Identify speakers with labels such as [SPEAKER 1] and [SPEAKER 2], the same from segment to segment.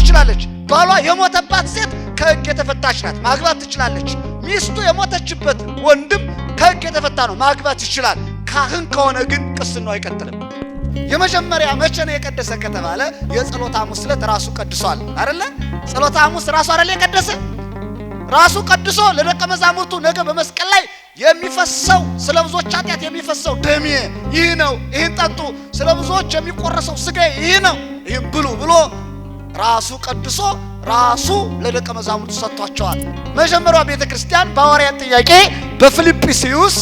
[SPEAKER 1] ትችላለች። ባሏ የሞተባት ሴት ከሕግ የተፈታች ናት፣ ማግባት ትችላለች። ሚስቱ የሞተችበት ወንድም ከሕግ የተፈታ ነው፣ ማግባት ይችላል። ካህን ከሆነ ግን ቅስናው አይቀጥልም። የመጀመሪያ መቼ ነው የቀደሰ ከተባለ የጸሎተ ሐሙስ ዕለት ራሱ ቀድሷል አይደለ? ጸሎተ ሐሙስ ራሱ አይደለ የቀደሰ? ራሱ ቀድሶ ለደቀ መዛሙርቱ ነገ በመስቀል ላይ የሚፈሰው ስለ ብዙዎች ኃጢአት የሚፈሰው ደሜ ይህ ነው፣ ይህን ጠጡ፣ ስለ ብዙዎች የሚቆረሰው ሥጋዬ ይህ ነው፣ ይህን ብሉ ብሎ ራሱ ቀድሶ ራሱ ለደቀ መዛሙርቱ ሰጥቷቸዋል። መጀመሪያው ቤተ ክርስቲያን በሐዋርያት ጥያቄ በፊልጵስዩስ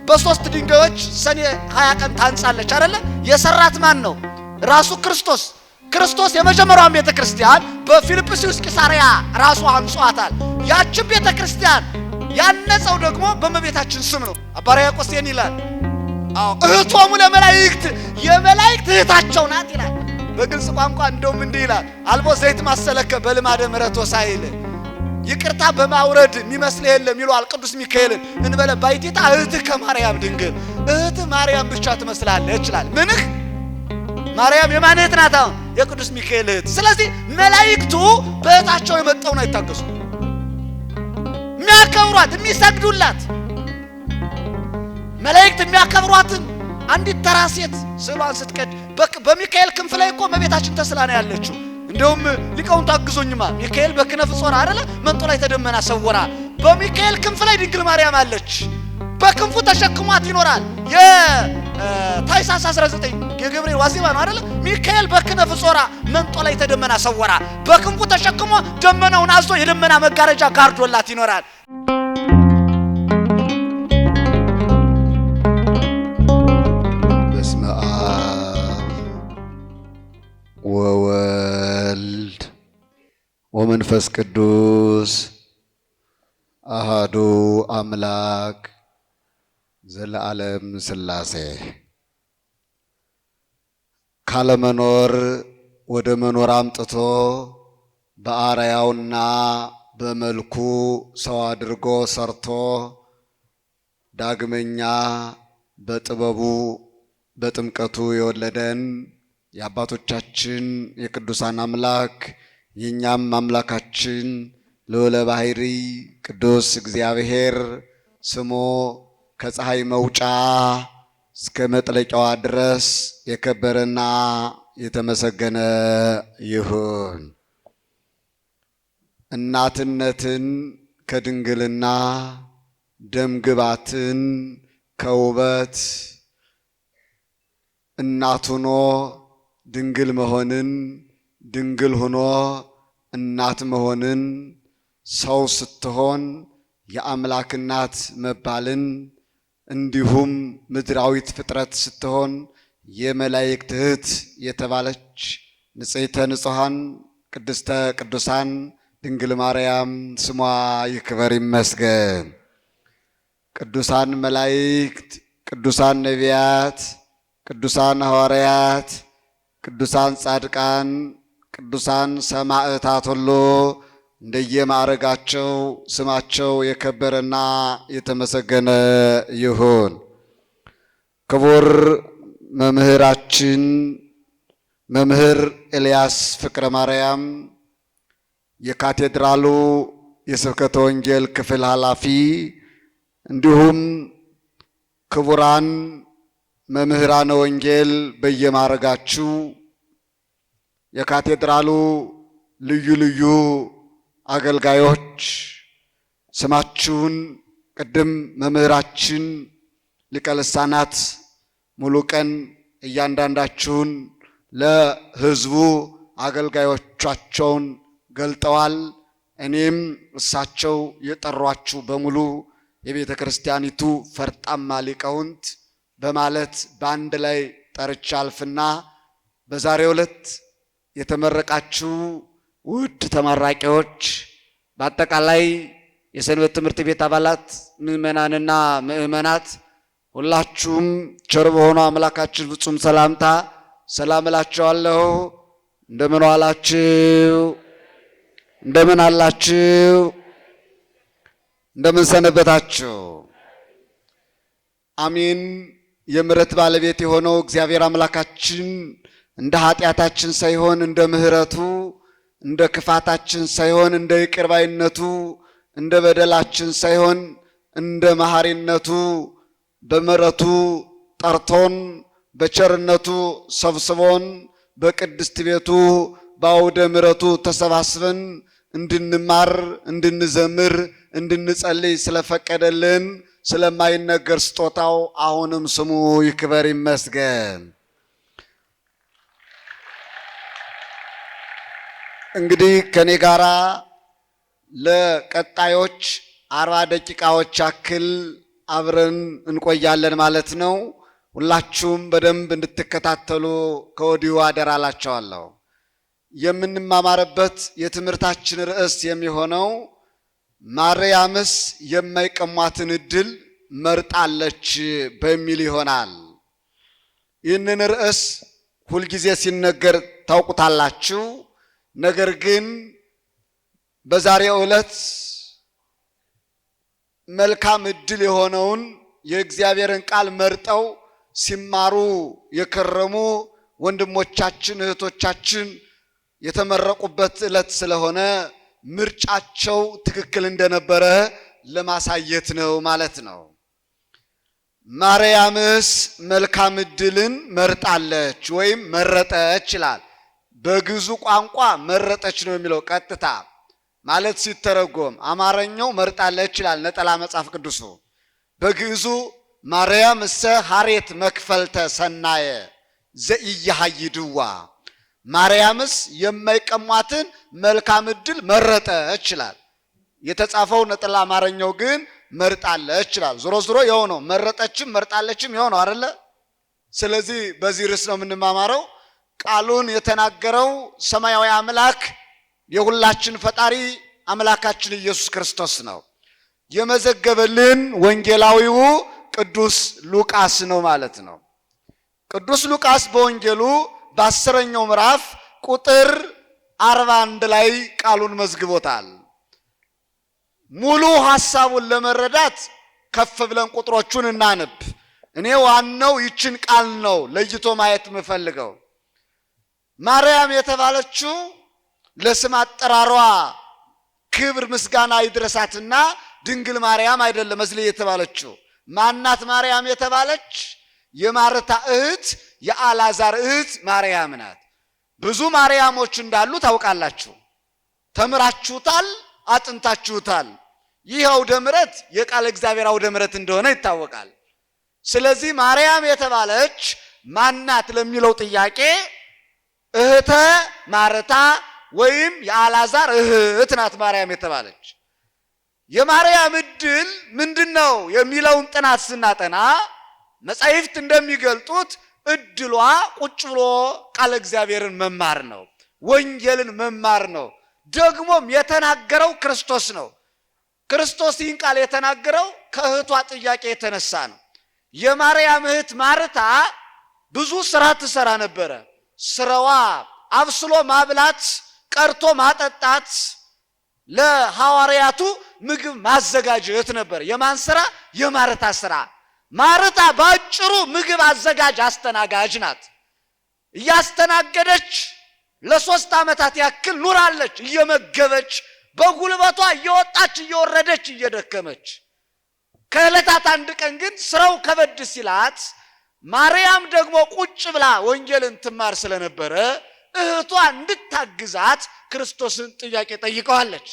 [SPEAKER 1] በሶስት ድንጋዮች ሰኔ 20 ቀን ታንጻለች አይደለ? የሰራት ማን ነው? ራሱ ክርስቶስ። ክርስቶስ የመጀመሪያውን ቤተ ክርስቲያን በፊልጵስዩስ ቂሳርያ ራሱ አንጿታል። ያችን ቤተ ክርስቲያን ያነጸው ደግሞ በእመቤታችን ስም ነው። አባ ሕርያቆስ ይላል፣ አዎ እህቶሙ ለመላእክት፣ የመላእክት እህታቸው ናት ይላል። በግልጽ ቋንቋ እንደውም እንዲህ ይላል፣ አልቦ ዘይት ማሰለከ በልማደ ምሕረት ወሳይል፣ ይቅርታ በማውረድ የሚመስል የለም ይሏል ቅዱስ ሚካኤልን። እንበለ ባይቲታ እህትህ ከማርያም ድንግል፣ እህትህ ማርያም ብቻ ትመስላለች ይላል። ምንህ ማርያም የማን እህት ናት? አሁን የቅዱስ ሚካኤል እህት። ስለዚህ መላእክቱ በእህታቸው የመጣውን አይታገሱ፣ የሚያከብሯት የሚሰግዱላት። መላእክት የሚያከብሯትን አንዲት ተራ ሴት ስዕሏን ስትቀድ በሚካኤል ክንፍ ላይ እኮ እመቤታችን ተስላ ነው ያለችው። እንደውም ሊቃውንቱ አግዞኝማ ሚካኤል በክነፍ ጾር አይደለ መንጦ ላይ ተደመና ሰወራ። በሚካኤል ክንፍ ላይ ድንግል ማርያም አለች፣ በክንፉ ተሸክሟት ይኖራል። የታኅሳስ 19 የገብርኤል ዋዜማ ነው አይደለ? ሚካኤል በክነፍ ጾራ መንጦ ላይ ተደመና ሰወራ። በክንፉ ተሸክሞ ደመናውን አዝቶ የደመና መጋረጃ ጋርዶላት ይኖራል።
[SPEAKER 2] በስመ አብ ወወልድ ወመንፈስ ቅዱስ አሃዱ አምላክ ዘለዓለም ሥላሴ። ካለመኖር ወደ መኖር አምጥቶ በአርአያውና በመልኩ ሰው አድርጎ ሰርቶ ዳግመኛ በጥበቡ በጥምቀቱ የወለደን የአባቶቻችን የቅዱሳን አምላክ የኛም አምላካችን ልዑለ ባሕርይ ቅዱስ እግዚአብሔር ስሙ ከፀሐይ መውጫ እስከ መጥለቂያዋ ድረስ የከበረና የተመሰገነ ይሁን። እናትነትን ከድንግልና፣ ደምግባትን ከውበት፣ እናት ሆኖ ድንግል መሆንን፣ ድንግል ሆኖ እናት መሆንን፣ ሰው ስትሆን የአምላክ እናት መባልን፣ እንዲሁም ምድራዊት ፍጥረት ስትሆን የመላእክት እህት የተባለች ንጽሕተ ንጹሐን ቅድስተ ቅዱሳን ድንግል ማርያም ስሟ ይክበር ይመስገን። ቅዱሳን መላእክት፣ ቅዱሳን ነቢያት፣ ቅዱሳን ሐዋርያት፣ ቅዱሳን ጻድቃን፣ ቅዱሳን ሰማዕታት ሁሉ እንደየማዕረጋቸው ስማቸው የከበረና የተመሰገነ ይሁን። ክቡር መምህራችን መምህር ኤልያስ ፍቅረ ማርያም የካቴድራሉ የስብከተ ወንጌል ክፍል ኃላፊ፣ እንዲሁም ክቡራን መምህራነ ወንጌል በየማዕረጋችሁ የካቴድራሉ ልዩ ልዩ አገልጋዮች ስማችሁን ቅድም መምህራችን ሊቀ ልሳናት ሙሉ ቀን እያንዳንዳችሁን ለሕዝቡ አገልጋዮቻቸውን ገልጠዋል። እኔም እሳቸው የጠሯችሁ በሙሉ የቤተ ክርስቲያኒቱ ፈርጣማ ሊቃውንት በማለት በአንድ ላይ ጠርቻ አልፍና በዛሬው ዕለት የተመረቃችሁ ውድ ተመራቂዎች፣ በአጠቃላይ የሰንበት ትምህርት ቤት አባላት፣ ምዕመናንና ምዕመናት ሁላችሁም ቸር በሆነው አምላካችን ፍጹም ሰላምታ ሰላም እላችኋለሁ። እንደምን ዋላችሁ? እንደምን አላችሁ? እንደምን ሰነበታችሁ? አሜን። የምሕረት ባለቤት የሆነው እግዚአብሔር አምላካችን እንደ ኃጢአታችን ሳይሆን እንደ ምሕረቱ እንደ ክፋታችን ሳይሆን እንደ ይቅርባይነቱ፣ እንደ በደላችን ሳይሆን እንደ መሐሪነቱ በምሕረቱ ጠርቶን በቸርነቱ ሰብስቦን በቅድስት ቤቱ በአውደ ምሕረቱ ተሰባስበን እንድንማር፣ እንድንዘምር፣ እንድንጸልይ ስለፈቀደልን ስለማይነገር ስጦታው አሁንም ስሙ ይክበር ይመስገን። እንግዲህ ከኔ ጋራ ለቀጣዮች 40 ደቂቃዎች ያክል አብረን እንቆያለን ማለት ነው። ሁላችሁም በደንብ እንድትከታተሉ ከወዲሁ አደራላችኋለሁ። የምንማማርበት የትምህርታችን ርዕስ የሚሆነው ማርያምስ የማይቀሟትን ዕድል መርጣለች በሚል ይሆናል። ይህንን ርዕስ ሁልጊዜ ሲነገር ታውቁታላችሁ። ነገር ግን በዛሬው ዕለት መልካም ዕድል የሆነውን የእግዚአብሔርን ቃል መርጠው ሲማሩ የከረሙ ወንድሞቻችን እህቶቻችን የተመረቁበት ዕለት ስለሆነ ምርጫቸው ትክክል እንደነበረ ለማሳየት ነው ማለት ነው። ማርያምስ መልካም ዕድልን መርጣለች ወይም መረጠች ይላል። በግዕዙ ቋንቋ መረጠች ነው የሚለው ቀጥታ ማለት ሲተረጎም፣ አማርኛው መርጣለች ይላል ነጠላ መጽሐፍ ቅዱሱ። በግዕዙ ማርያም እሰ ሐሬት መክፈልተ ሰናየ ዘኢያሃይድዋ፣ ማርያምስ የማይቀሟትን መልካም ዕድል መረጠች ይላል። የተጻፈው ነጠላ አማርኛው ግን መርጣለች ይላል። ዞሮ ዞሮ ይኸው ነው፣ መረጠችም መርጣለችም ይኸው ነው አይደለ? ስለዚህ በዚህ ርዕስ ነው የምንማማረው። ቃሉን የተናገረው ሰማያዊ አምላክ የሁላችን ፈጣሪ አምላካችን ኢየሱስ ክርስቶስ ነው። የመዘገበልን ወንጌላዊው ቅዱስ ሉቃስ ነው ማለት ነው። ቅዱስ ሉቃስ በወንጌሉ በ10ኛው ምዕራፍ ቁጥር 41 ላይ ቃሉን መዝግቦታል። ሙሉ ሐሳቡን ለመረዳት ከፍ ብለን ቁጥሮቹን እናንብ። እኔ ዋናው ይችን ቃል ነው ለይቶ ማየት የምፈልገው። ማርያም የተባለችው ለስም አጠራሯ ክብር ምስጋና ይድረሳትና ድንግል ማርያም አይደለም እዚህ የተባለችው። ማናት ማርያም የተባለች? የማርታ እህት የአልዓዛር እህት ማርያም ናት። ብዙ ማርያሞች እንዳሉ ታውቃላችሁ፣ ተምራችሁታል፣ አጥንታችሁታል። ይህ አውደ ምሕረት የቃለ እግዚአብሔር አውደ ምሕረት እንደሆነ ይታወቃል። ስለዚህ ማርያም የተባለች ማናት ለሚለው ጥያቄ እህተ ማርታ ወይም የአልዓዛር እህት ናት ማርያም የተባለች። የማርያም ዕድል ምንድነው የሚለውን ጥናት ስናጠና መጻሕፍት እንደሚገልጡት ዕድሏ ቁጭ ብሎ ቃለ እግዚአብሔርን መማር ነው፣ ወንጌልን መማር ነው። ደግሞም የተናገረው ክርስቶስ ነው። ክርስቶስ ይህን ቃል የተናገረው ከእህቷ ጥያቄ የተነሳ ነው። የማርያም እህት ማርታ ብዙ ስራ ትሰራ ነበረ። ስራዋ አብስሎ ማብላት፣ ቀርቶ ማጠጣት፣ ለሐዋርያቱ ምግብ ማዘጋጀት ነበር። የማን ስራ? የማርታ ስራ። ማርታ ባጭሩ ምግብ አዘጋጅ አስተናጋጅ ናት። እያስተናገደች ለ3 ዓመታት ያክል ኑራለች። እየመገበች በጉልበቷ እየወጣች እየወረደች እየደከመች። ከዕለታት አንድ ቀን ግን ስራው ከበድ ሲላት ማርያም ደግሞ ቁጭ ብላ ወንጌልን ትማር ስለነበረ እህቷ እንድታግዛት ክርስቶስን ጥያቄ ጠይቀዋለች።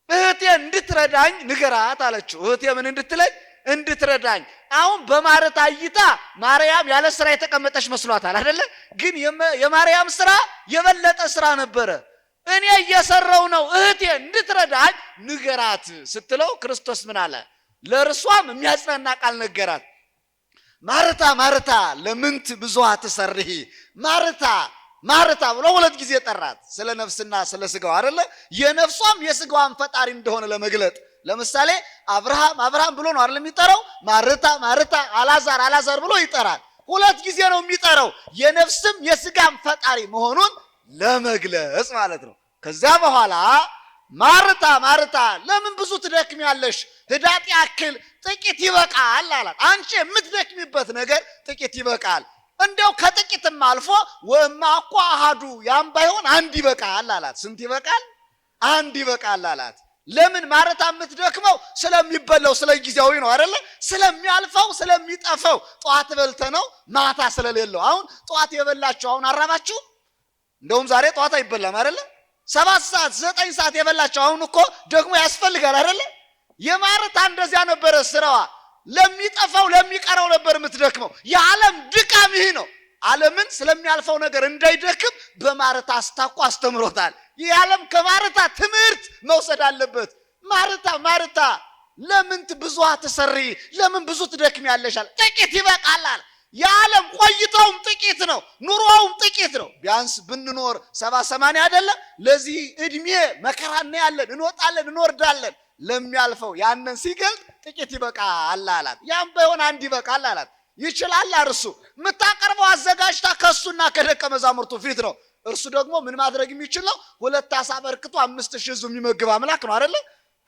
[SPEAKER 2] እህቴ እንድትረዳኝ ንገራት አለችው። እህቴ ምን እንድትለኝ? እንድትረዳኝ። አሁን በማርታ እይታ ማርያም ያለ ስራ የተቀመጠች መስሏታል አይደለ? ግን የማርያም ስራ የበለጠ ስራ ነበረ። እኔ እየሰራው ነው፣ እህቴ እንድትረዳኝ ንገራት ስትለው ክርስቶስ ምን አለ? ለእርሷም የሚያጽናና ቃል ነገራት። ማርታ ማርታ ለምንት ብዙሃ ትሰርሂ፣ ማርታ ማርታ ብሎ 2 ጊዜ ጠራት። ስለ ነፍስና ስለ ስጋው አይደለ? የነፍሷም የስጋዋን ፈጣሪ እንደሆነ ለመግለጥ። ለምሳሌ አብርሃም ብሎ ነው አይደል የሚጠራው? ማርታ ማርታ፣ አልዓዛር አልዓዛር ብሎ ይጠራል። 2 ጊዜ ነው የሚጠራው፣ የነፍስም የስጋም ፈጣሪ መሆኑን ለመግለጽ ማለት ነው። ከዚያ በኋላ ማርታ ማርታ ለምን ብዙ ትደክሚያለሽ? ህዳጥ ያክል ጥቂት ይበቃል አላት። አንቺ የምትደክሚበት ነገር ጥቂት ይበቃል።
[SPEAKER 1] እንደው ከጥቂትም አልፎ ወማኳ አሃዱ ያም ባይሆን አንድ ይበቃል አላት። ስንት ይበቃል? አንድ ይበቃል አላት። ለምን? ማረታ የምትደክመው ስለሚበላው ስለ ጊዜያዊ ነው አይደለ? ስለሚያልፈው ስለሚጠፋው ጧት በልተ ነው ማታ ስለሌለው። አሁን ጧት የበላችሁ አሁን አራባችሁ? እንደውም ዛሬ ጧት አይበላም አይደለ? 7 ሰዓት 9 ሰዓት የበላችሁ አሁን እኮ ደግሞ ያስፈልጋል አይደለ? የማረታ እንደዚያ ነበረ ስራዋ። ለሚጠፋው ለሚቀረው ነበር የምትደክመው። የዓለም ድካም ይህ ነው። ዓለምን ስለሚያልፈው ነገር እንዳይደክም በማረታ አስታቆ አስተምሮታል። ይህ ዓለም ከማረታ ትምህርት መውሰድ አለበት። ማረታ ለምን ብዙ አትሰሪ? ለምን ብዙ ትደክሚያለሽ? ጥቂት ይበቃላል። የዓለም ቆይታውም ጥቂት ነው፣ ኑሮውም ጥቂት ነው። ቢያንስ ብንኖር 70-80 አይደለም? ለዚህ እድሜ መከራ እናያለን፣ እንወጣለን፣ እንወርዳለን። ለሚያልፈው ያንን ሲገልጥ ጥቂት ይበቃል አላት። ያም ባይሆን አንድ ይበቃል አላት። ይችላል እርሱ የምታቀርበው አዘጋጅታ ከሱና ከደቀ መዛሙርቱ ፊት ነው። እርሱ ደግሞ ምን ማድረግ የሚችል ነው? 2 ዓሣ አበርክቶ 5000 ሕዝብ የሚመግብ አምላክ ነው አይደለ?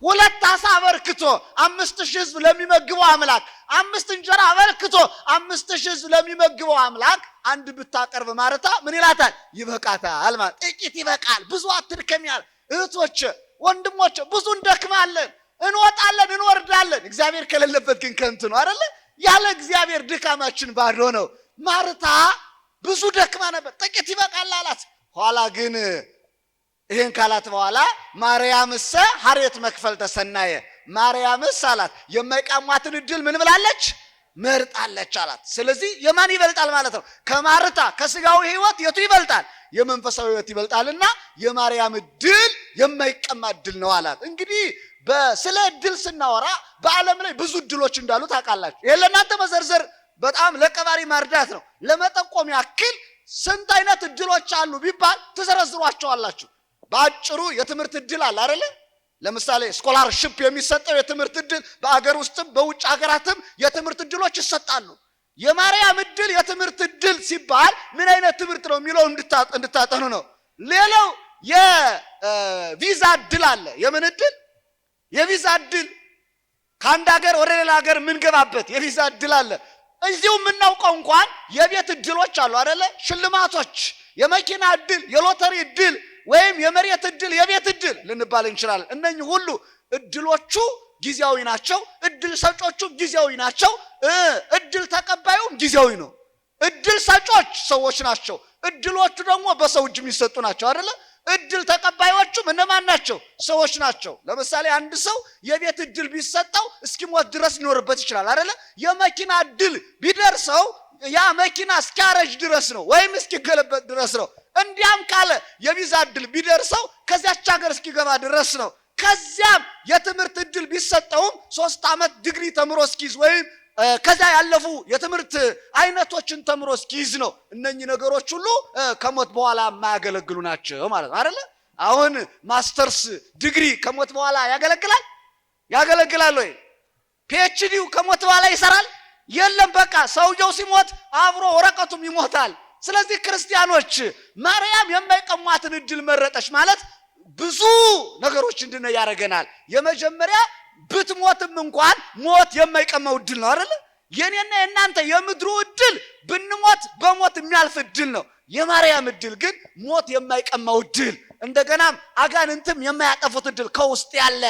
[SPEAKER 1] 2 ዓሣ አበርክቶ 5000 ሕዝብ ለሚመግበው አምላክ፣ 5 እንጀራ አበርክቶ 5000 ሕዝብ ለሚመግበው አምላክ አንድ ብታቀርብ ማረታ ምን ይላታል? ይበቃታል ማለት። ጥቂት ይበቃል፣ ብዙ አትድከሚያል። እህቶች ወንድሞች፣ ብዙ እንደክማለን፣ እንወጣለን፣ እንወርዳለን። እግዚአብሔር ከሌለበት ግን ከንቱ ነው አይደለ? ያለ እግዚአብሔር ድካማችን ባዶ ነው። ማርታ ብዙ ደክማ ነበር፣ ጥቂት ይበቃል አላት። ኋላ ግን ይሄን ካላት በኋላ ማርያምሰ ሐሬት መክፈል ተሰናየ፣ ማርያምስ አላት የማይቃሟትን እድል ምን ብላለች? መርጣለች አላት። ስለዚህ የማን ይበልጣል ማለት ነው? ከማርታ ከስጋዊ ህይወት የቱ ይበልጣል? የመንፈሳዊ ህይወት ይበልጣልና የማርያም እድል የማይቀማ እድል ነው አላት። እንግዲህ ስለ እድል ስናወራ በዓለም ላይ ብዙ እድሎች እንዳሉ ታውቃላችሁ። ይሄ ለእናንተ መዘርዘር በጣም ለቀባሪ ማርዳት ነው። ለመጠቆም ያክል ስንት አይነት እድሎች አሉ ቢባል ትዘረዝሯቸዋላችሁ። በአጭሩ የትምህርት እድል አለ አይደለ? ለምሳሌ ስኮላርሺፕ የሚሰጠው የትምህርት እድል በአገር ውስጥም በውጭ ሀገራትም የትምህርት እድሎች ይሰጣሉ። የማርያም እድል የትምህርት እድል ሲባል ምን አይነት ትምህርት ነው የሚለው እንድታጠኑ ነው። ሌላው የቪዛ እድል አለ። የምን እድል? የቪዛ እድል ከአንድ ሀገር ወደ ሌላ ሀገር የምንገባበት የቪዛ እድል አለ። እዚሁ የምናውቀው እንኳን የቤት እድሎች አሉ አይደለ? ሽልማቶች፣ የመኪና እድል፣ የሎተሪ እድል ወይም የመሬት እድል፣ የቤት እድል ልንባል እንችላለን። እነኚህ ሁሉ እድሎቹ ጊዜያዊ ናቸው። እድል ሰጮቹ ጊዜያዊ ናቸው። እድል ተቀባዩም ጊዜያዊ ነው። እድል ሰጮች ሰዎች ናቸው። እድሎቹ ደግሞ በሰው እጅ የሚሰጡ ናቸው አይደለ? እድል ተቀባዮቹም እነማን ናቸው? ሰዎች ናቸው። ለምሳሌ አንድ ሰው የቤት እድል ቢሰጠው እስኪሞት ድረስ ሊኖርበት ይችላል አይደለ? የመኪና እድል ቢደርሰው ያ መኪና እስኪያረጅ ድረስ ነው ወይም እስኪገለበጥ ድረስ ነው። እንዲያም ካለ የቪዛ እድል ቢደርሰው ከዚያች ሀገር እስኪገባ ድረስ ነው። ከዚያም የትምህርት እድል ቢሰጠውም 3 ዓመት ዲግሪ ተምሮ እስኪይዝ ወይም ከዛ ያለፉ የትምህርት አይነቶችን ተምሮ እስኪይዝ ነው። እነኚህ ነገሮች ሁሉ ከሞት በኋላ የማያገለግሉ ናቸው ማለት ነው አይደለ? አሁን ማስተርስ ዲግሪ ከሞት በኋላ ያገለግላል? ያገለግላል ወይ? ፒኤችዲው ከሞት በኋላ ይሰራል? የለም። በቃ ሰውየው ሲሞት አብሮ ወረቀቱም ይሞታል። ስለዚህ ክርስቲያኖች ማርያም የማይቀሟትን እድል መረጠች ማለት ብዙ ነገሮች እንድንይ ያደርገናል። የመጀመሪያ ብትሞትም እንኳን ሞት የማይቀማው እድል ነው አይደል? የኔና የናንተ የምድሩ እድል ብንሞት በሞት የሚያልፍ እድል ነው። የማርያም እድል ግን ሞት የማይቀማው እድል፣ እንደገናም አጋንንትም የማያጠፉት እድል ከውስጥ ያለ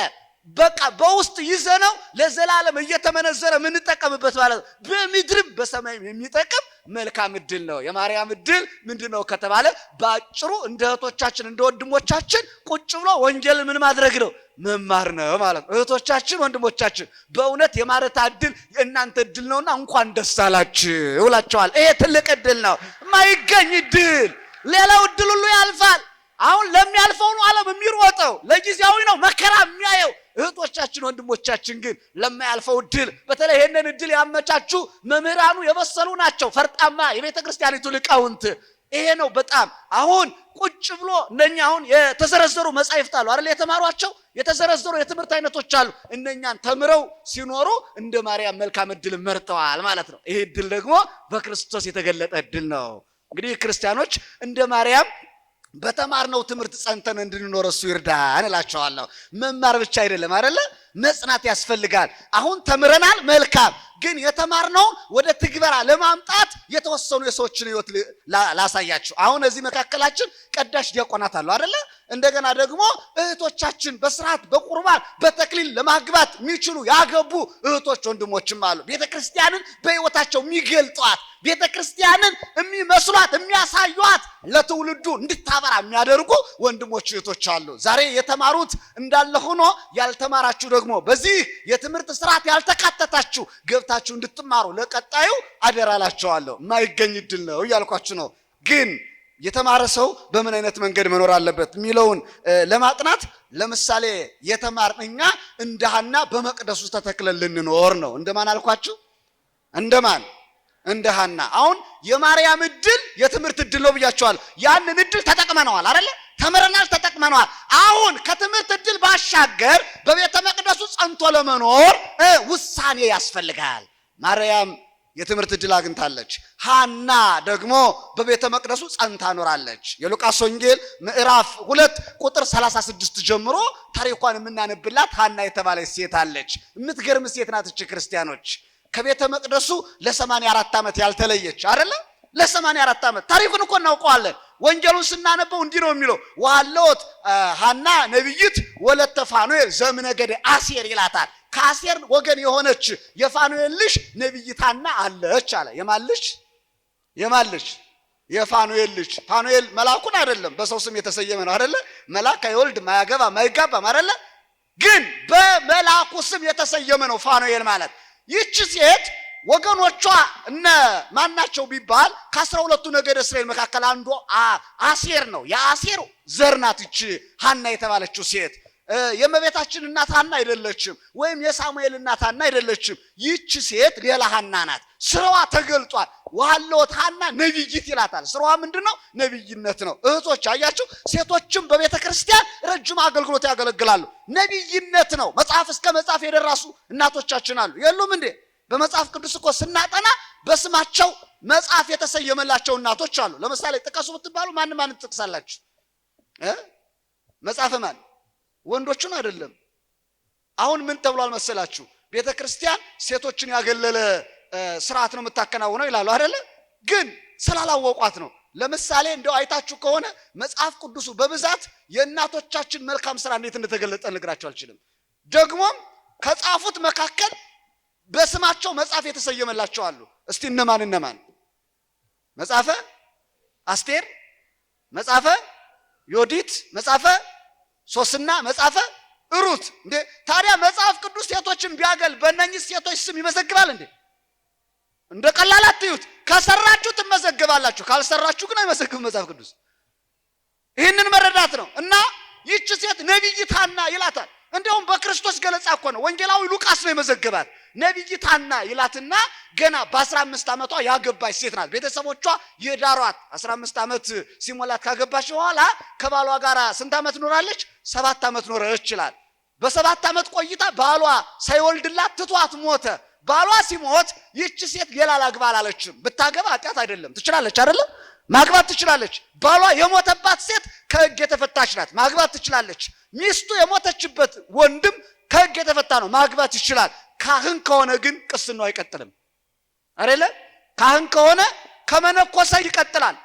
[SPEAKER 1] በቃ በውስጥ ይዘነው ለዘላለም እየተመነዘረ የምንጠቀምበት ማለት ነው። በምድርም በሰማይም የሚጠቅም መልካም እድል ነው። የማርያም እድል ምንድነው ከተባለ ባጭሩ እንደ እህቶቻችን እንደ ወንድሞቻችን ቁጭ ብሎ ወንጌል ምን ማድረግ ነው? መማር ነው ማለት ነው። እህቶቻችን ወንድሞቻችን በእውነት የማረታ እድል የእናንተ እድል ነውና እንኳን ደስ አላችሁ እላችኋለሁ። ይሄ ትልቅ እድል ነው፣ የማይገኝ እድል። ሌላው እድል ሁሉ ያልፋል። አሁን ለሚያልፈው ነው ዓለም የሚሮጠው፣ ለጊዜያዊ ነው መከራ የሚያየው። እህቶቻችን ወንድሞቻችን ግን ለማያልፈው እድል በተለይ ይሄንን እድል ያመቻቹ መምህራኑ የበሰሉ ናቸው፣ ፈርጣማ የቤተ ክርስቲያኒቱ ሊቃውንት። ይሄ ነው በጣም አሁን ቁጭ ብሎ እነኛ አሁን የተዘረዘሩ መጻሕፍት አሉ አይደል? የተማሯቸው የተዘረዘሩ የትምህርት አይነቶች አሉ። እነኛን ተምረው ሲኖሩ እንደ ማርያም መልካም እድል መርጠዋል ማለት ነው። ይሄ እድል ደግሞ በክርስቶስ የተገለጠ እድል ነው። እንግዲህ ክርስቲያኖች እንደ ማርያም በተማርነው ትምህርት ጸንተን እንድንኖር እሱ ይርዳን እላቸዋለሁ። መማር ብቻ አይደለም አይደለ? መጽናት ያስፈልጋል። አሁን ተምረናል፣ መልካም። ግን የተማርነው ወደ ትግበራ ለማምጣት የተወሰኑ የሰዎችን ህይወት ላሳያችሁ። አሁን እዚህ መካከላችን ቀዳሽ ዲያቆናት አሉ አይደለ? እንደገና ደግሞ እህቶቻችን በስርዓት በቁርባን በተክሊል ለማግባት የሚችሉ ያገቡ እህቶች ወንድሞችም አሉ። ቤተክርስቲያንን በህይወታቸው የሚገልጧት፣ ቤተክርስቲያንን የሚመስሏት የሚያሳዩት፣ ለትውልዱ እንድታበራ የሚያደርጉ ወንድሞች እህቶች አሉ። ዛሬ የተማሩት እንዳለ ሆኖ ያልተማራችሁ ደግሞ በዚህ የትምህርት ስርዓት ያልተካተታችሁ ገብታችሁ እንድትማሩ ለቀጣዩ አደራላችኋለሁ። የማይገኝ ድል ነው እያልኳችሁ ነው። ግን የተማረ ሰው በምን አይነት መንገድ መኖር አለበት የሚለውን ለማጥናት ለምሳሌ የተማርን እኛ እንደ ሐና በመቅደሱ ተተክለን ልንኖር ነው። እንደማን አልኳችሁ? እንደማን? እንደ ሐና። አሁን የማርያም እድል የትምህርት እድል ነው ብያችኋለሁ። ያንን እድል ተጠቅመነዋል አይደለ? ተምረናል፣ ተጠቅመነዋል። አሁን ከትምህርት እድል ባሻገር በቤተ መቅደሱ ጸንቶ ለመኖር ውሳኔ ያስፈልጋል። ማርያም የትምህርት እድል አግኝታለች። ሐና ደግሞ በቤተ መቅደሱ ጸንታ ኖራለች። የሉቃስ ወንጌል ምዕራፍ 2 ቁጥር 36 ጀምሮ ታሪኳን የምናነብላት ሐና የተባለች ሴት አለች። የምትገርም ሴት ናት እቺ ክርስቲያኖች። ከቤተ መቅደሱ ለ84 ዓመት ያልተለየች አይደለ? ለ84 ዓመት ታሪኩን እኮ እናውቀዋለን። ወንጌሉን ስናነበው እንዲህ ነው የሚለው፣ ዋለወት ሐና ነቢይት ወለተ ፋኑኤል ዘምነገደ አሴር ይላታል። ከአሴር ወገን የሆነች የፋኑኤል ልጅ ነቢይት ሐና አለች አለ። የማን ልጅ? የማን ልጅ? የፋኑኤል ልጅ። ፋኑኤል መልአኩን አይደለም፣ በሰው ስም የተሰየመ ነው አይደለ? መልአክ አይወልድ ማያገባ ማይጋባም አይደለ? ግን በመልአኩ ስም የተሰየመ ነው ፋኑኤል ማለት። ይህች ሴት ወገኖቿ እነ ማናቸው ቢባል ከ12ቱ ነገደ እስራኤል መካከል አንዱ አሴር ነው። የአሴር ዘር ናት ይህች ሐና የተባለችው ሴት። የእመቤታችን እናት ሐና አይደለችም፣ ወይም የሳሙኤል እናት ሐና አይደለችም። ይህች ሴት ሌላ ሐና ናት። ስራዋ ተገልጧል። ዋለወት ሐና ነቢይት ይላታል። ስራዋ ምንድነው? ነቢይነት ነው። እህቶች አያችሁ፣ ሴቶችም በቤተ ክርስቲያን ረጅም አገልግሎት ያገለግላሉ። ነቢይነት ነው። መጽሐፍ እስከ መጽሐፍ የደረሱ እናቶቻችን አሉ የሉም እንዴ? በመጽሐፍ ቅዱስ እኮ ስናጠና በስማቸው መጽሐፍ የተሰየመላቸው እናቶች አሉ። ለምሳሌ ጥቀሱ ብትባሉ ማን ትጠቅሳላችሁ? መጽሐፈ ማን? ወንዶቹን አይደለም። አሁን ምን ተብሏል መሰላችሁ? ቤተ ክርስቲያን ሴቶችን ያገለለ ስርዓት ነው የምታከናውነው ይላሉ አይደለ? ግን ስላላወቋት ነው። ለምሳሌ እንደው አይታችሁ ከሆነ መጽሐፍ ቅዱሱ በብዛት የእናቶቻችን መልካም ስራ እንዴት እንደተገለጠ ልነግራችሁ አልችልም። ደግሞም ከጻፉት መካከል በስማቸው መጽሐፍ የተሰየመላቸው አሉ። እስቲ እነማን? መጽሐፈ አስቴር፣ መጽሐፈ ዮዲት፣ መጽሐፈ ሶስና፣ መጽሐፈ ሩት። እንዴ ታዲያ መጽሐፍ ቅዱስ ሴቶችን ቢያገል በእነኚህ ሴቶች ስም ይመዘግባል እንዴ? እንደ ቀላል አትዩት። ከሰራችሁ ትመዘግባላችሁ፣ ካልሰራችሁ ግን አይመዘግብም መጽሐፍ ቅዱስ። ይህንን መረዳት ነው። እና ይህች ሴት ነቢይት ሐና ይላታል። እንደውም በክርስቶስ ገለጻ እኮ ነው ወንጌላዊ ሉቃስ ነው የመዘገባት። ነቢይት ሐና ይላትና ገና በ15 ዓመቷ ያገባች ሴት ናት። ቤተሰቦቿ የዳሯት 15 ዓመት ሲሞላት ካገባች በኋላ ከባሏ ጋር ስንት ዓመት ኖራለች? 7 ዓመት ኖረች ይላል። በ7 ዓመት ቆይታ ባሏ ሳይወልድላት ትቷት ሞተ። ባሏ ሲሞት ይህች ሴት ሌላ ላግባ አላለችም። ብታገባ ኃጢአት አይደለም፣ ትችላለች አይደለም? ማግባት ትችላለች። ባሏ የሞተባት ሴት ከሕግ የተፈታች ናት፣ ማግባት ትችላለች። ሚስቱ የሞተችበት ወንድም ከሕግ የተፈታ ነው፣ ማግባት ይችላል። ካህን ከሆነ ግን ቅስናው አይቀጥልም አይደለ? ካህን ከሆነ ከመነኮሰ ይቀጥላል።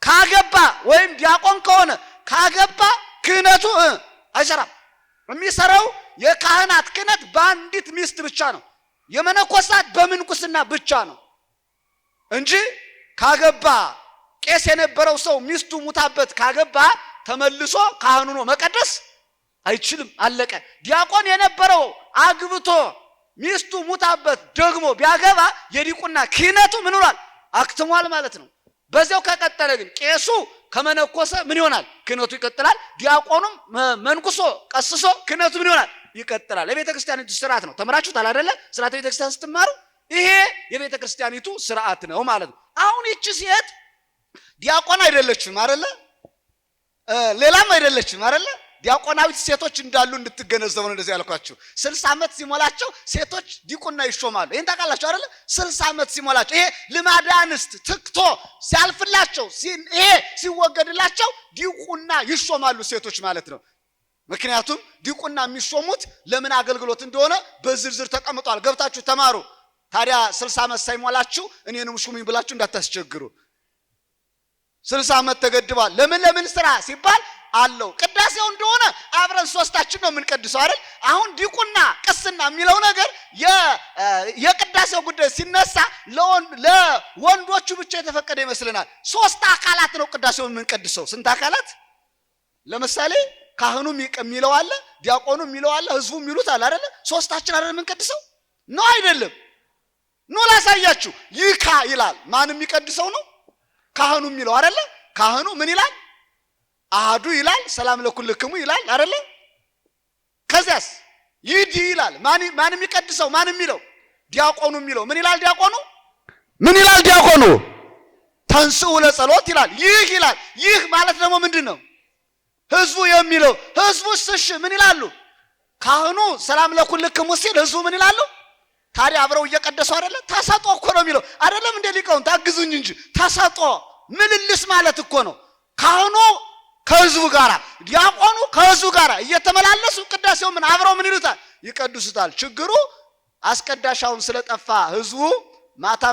[SPEAKER 1] ካገባ ወይም ዲያቆን ከሆነ ካገባ ክህነቱ አይሰራም። የሚሰራው የካህናት ክህነት በአንዲት ሚስት ብቻ ነው። የመነኮሳት በምንኩስና ብቻ ነው እንጂ ካገባ ቄስ የነበረው ሰው ሚስቱ ሙታበት ካገባ ተመልሶ ካህኑ ነው መቀደስ አይችልም። አለቀ። ዲያቆን የነበረው አግብቶ ሚስቱ ሙታበት ደግሞ ቢያገባ የዲቁና ክህነቱ ምን ሆኗል? አክትሟል ማለት ነው። በዚያው ከቀጠለ ግን ቄሱ ከመነኮሰ ምን ይሆናል? ክህነቱ ይቀጥላል። ዲያቆኑም መንኩሶ ቀስሶ ክህነቱ ምን ይሆናል? ይቀጥላል። የቤተ ክርስቲያኒቱ ስርዓት ነው። ተምራችሁታል አይደለ? ስርዓተ ቤተ ክርስቲያን ስትማሩ ይሄ የቤተ ክርስቲያኒቱ ስርዓት ነው ማለት ነው። አሁን ይቺ ሴት ዲያቆን አይደለችም አይደለ? ሌላም አይደለችም አይደለ? ዲያቆናዊት ሴቶች እንዳሉ እንድትገነዘቡ ነው እንደዚህ ያልኳችሁ። 60 ዓመት ሲሞላቸው ሴቶች ዲቁና ይሾማሉ። ይሄን ታውቃላችሁ አይደል? 60 ዓመት ሲሞላቸው ይሄ ልማደ አንስት ትክቶ ሲያልፍላቸው ይሄ ሲወገድላቸው ዲቁና ይሾማሉ ሴቶች ማለት ነው። ምክንያቱም ዲቁና የሚሾሙት ለምን አገልግሎት እንደሆነ በዝርዝር ተቀምጧል። ገብታችሁ ተማሩ። ታዲያ 60 ዓመት ሳይሞላችሁ እኔንም ሹሙኝ ብላችሁ እንዳታስቸግሩ። 60 ዓመት ተገድቧል። ለምን ስራ ሲባል አለው። ቅዳሴው እንደሆነ አብረን ሶስታችን ነው የምንቀድሰው አይደል? አሁን ዲቁና ቅስና የሚለው ነገር የቅዳሴው ጉዳይ ሲነሳ ለወንዶቹ ብቻ የተፈቀደ ይመስልናል። 3 አካላት ነው ቅዳሴውን የምንቀድሰው። ስንት አካላት? ለምሳሌ ካህኑ የሚለው አለ፣ ዲያቆኑ የሚለው አለ፣ ህዝቡ የሚሉት አለ አይደል? ሶስታችን አይደል የምንቀድሰው? ነው አይደለም? ነው ላሳያችሁ። ይካ ይላል። ማን የሚቀድሰው ነው? ካህኑ የሚለው አይደል? ካህኑ ምን ይላል? አሐዱ ይላል። ሰላም ለኩልክሙ ይላል አይደል? ከዚያስ ይዲ ይላል። ማን የሚቀድሰው? ማን የሚለው? ዲያቆኑ የሚለው ምን ይላል? ዲያቆኑ ምን ይላል? ዲያቆኑ ተንሥኡ ለጸሎት ይላል። ይህ ይላል። ይህ ማለት ደግሞ ምንድነው? ህዝቡ የሚለው። ህዝቡስ እሺ ምን ይላሉ? ካህኑ ሰላም ለኩልክሙ ሲል ህዝቡ ምን ይላሉ? ታዲያ አብረው እየቀደሱ አይደለ? ተሰጦ እኮ ነው የሚለው አይደለም? እንደ ሊቃውንት ታግዙኝ እንጂ ተሰጦ ምልልስ ማለት እኮ ነው። ካህኑ ከህዝቡ ጋራ ዲያቆኑ ከህዝቡ ጋራ እየተመላለሱ ቅዳሴው ምን አብረው ምን ይሉታል? ይቀድሱታል። ችግሩ አስቀዳሻውን ስለጠፋ ህዝቡ ማታ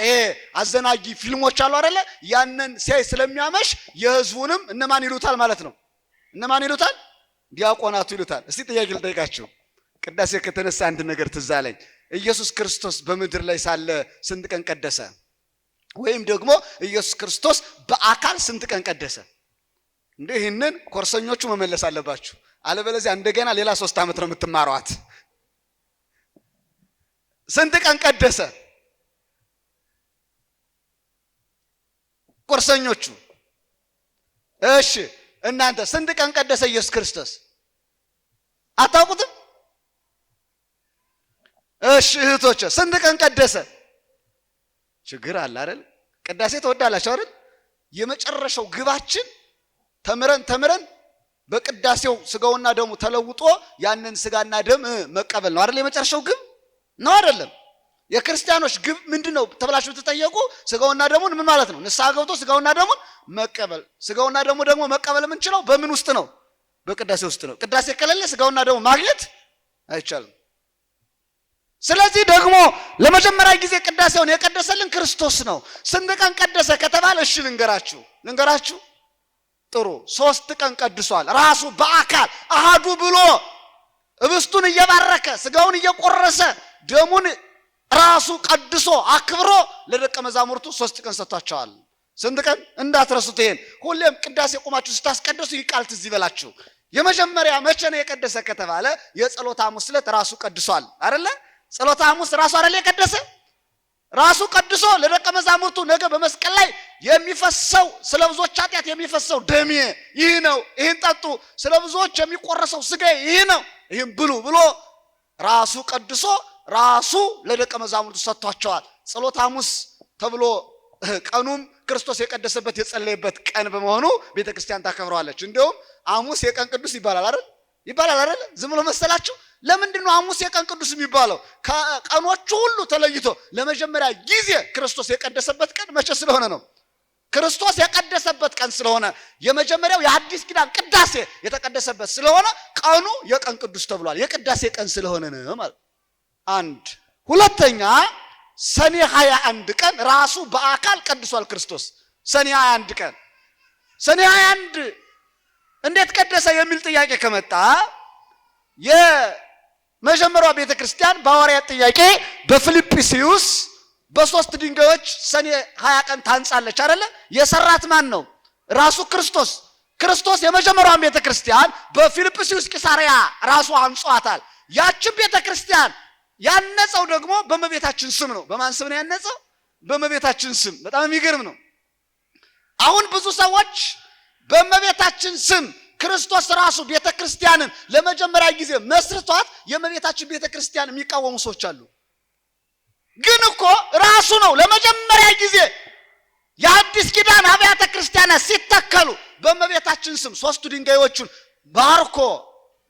[SPEAKER 1] ይሄ አዘናጊ ፊልሞች አሉ አይደለ? ያንን ሲያይ ስለሚያመሽ የህዝቡንም እነማን ይሉታል ማለት ነው? እነማን ይሉታል? ዲያቆናቱ ይሉታል። እስቲ ጥያቄ ልጠይቃችሁ። ቅዳሴ ከተነሳ አንድ ነገር ትዝ አለኝ። ኢየሱስ ክርስቶስ በምድር ላይ ሳለ ስንት ቀን ቀደሰ? ወይም ደግሞ ኢየሱስ ክርስቶስ በአካል ስንት ቀን ቀደሰ? እንዴ ይሄንን ኮርሰኞቹ መመለስ አለባችሁ። አለበለዚያ እንደገና ሌላ 3 ዓመት ነው የምትማሯት። ስንት ቀን ቀደሰ? ኮርሰኞቹ እሺ፣ እናንተ ስንት ቀን ቀደሰ ኢየሱስ ክርስቶስ? አታውቁትም? እሺ እህቶች ስንት ቀን ቀደሰ? ችግር አለ አይደል? ቅዳሴ ተወዳላችሁ አይደል? የመጨረሻው ግባችን ተምረን በቅዳሴው ስጋውና ደሙ ተለውጦ ያንን ስጋና ደም መቀበል ነው አይደል? የመጨረሻው ግብ ነው አይደለም? የክርስቲያኖች ግብ ምንድነው ተብላችሁ ተጠየቁ። ስጋውና ደሙን ምን ማለት ነው? ንስሐ ገብቶ ስጋውና ደሙን መቀበል። ስጋውና ደሙ ደግሞ መቀበል የምንችለው በምን ውስጥ ነው? በቅዳሴ ውስጥ ነው። ቅዳሴ ከሌለ ስጋውና ደሙ ማግኘት አይቻልም። ስለዚህ ደግሞ ለመጀመሪያ ጊዜ ቅዳሴውን የቀደሰልን ክርስቶስ ነው። ስንት ቀን ቀደሰ ከተባለ እሺ ልንገራችሁ። ጥሩ 3 ቀን ቀድሷል። ራሱ በአካል አሐዱ ብሎ ህብስቱን እየባረከ ስጋውን እየቆረሰ ደሙን ራሱ ቀድሶ አክብሮ ለደቀ መዛሙርቱ 3 ቀን ሰጥቷቸዋል። ስንት ቀን እንዳትረሱት። ይሄን ሁሌም ቅዳሴ ቆማችሁ ስታስቀድሱ ይቃል ትዝ ይበላችሁ። የመጀመሪያ መቼ ነው የቀደሰ ከተባለ የጸሎተ ሐሙስ ዕለት ራሱ ቀድሷል አይደለ? ጸሎተ ሐሙስ ራሱ አይደለ የቀደሰ? ራሱ ቀድሶ ለደቀ መዛሙርቱ ነገ በመስቀል ላይ የሚፈሰው ስለ ብዙዎች ኃጢአት የሚፈሰው ደሜ ይህ ነው፣ ይህን ጠጡ፣ ስለ ብዙዎች የሚቆረሰው ስጋዬ ይህ ነው፣ ይህን ብሉ ብሎ ራሱ ቀድሶ ራሱ ለደቀ መዛሙርቱ ሰጥቷቸዋል። ጸሎተ ሐሙስ ተብሎ ቀኑም ክርስቶስ የቀደሰበት የጸለየበት ቀን በመሆኑ ቤተክርስቲያን ታከብረዋለች። እንደውም ሐሙስ የቀን ቅዱስ ይባላል አይደል? ዝም ብሎ መሰላችሁ? ለምንድን ነው ሐሙስ የቀን ቅዱስ የሚባለው? ከቀኖቹ ሁሉ ተለይቶ ለመጀመሪያ ጊዜ ክርስቶስ የቀደሰበት ቀን መቼ ስለሆነ ነው? ክርስቶስ የቀደሰበት ቀን ስለሆነ የመጀመሪያው የአዲስ ኪዳን ቅዳሴ የተቀደሰበት ስለሆነ ቀኑ የቀን ቅዱስ ተብሏል። የቅዳሴ ቀን ስለሆነ ነው ማለት አንድ። ሁለተኛ ሰኔ 21 ቀን ራሱ በአካል ቀድሷል ክርስቶስ። ሰኔ 21 ቀን ሰኔ 21 እንዴት ቀደሰ የሚል ጥያቄ ከመጣ የመጀመሪያው ቤተክርስቲያን በሐዋርያት ጥያቄ በፊልጵስዩስ በ3 ድንጋዮች ሰኔ 20 ቀን ታንጻለች አይደለ? የሰራት ማን ነው? ራሱ ክርስቶስ። ክርስቶስ የመጀመሪያው ቤተክርስቲያን በፊልጵስዩስ ቂሳርያ ራሱ አንጿታል። ያችን ቤተክርስቲያን ያነጸው ደግሞ በእመቤታችን ስም ነው። በማን ስም ነው ያነጸው? በእመቤታችን ስም። በጣም የሚገርም ነው። አሁን ብዙ ሰዎች በእመቤታችን ስም ክርስቶስ ራሱ ቤተክርስቲያንን ለመጀመሪያ ጊዜ መስርቷት የእመቤታችን ቤተክርስቲያን የሚቃወሙ ሰዎች አሉ። ግን እኮ ራሱ ነው ለመጀመሪያ ጊዜ የአዲስ ኪዳን አብያተ ክርስቲያናት ሲተከሉ በእመቤታችን ስም 3 ድንጋዮቹን ባርኮ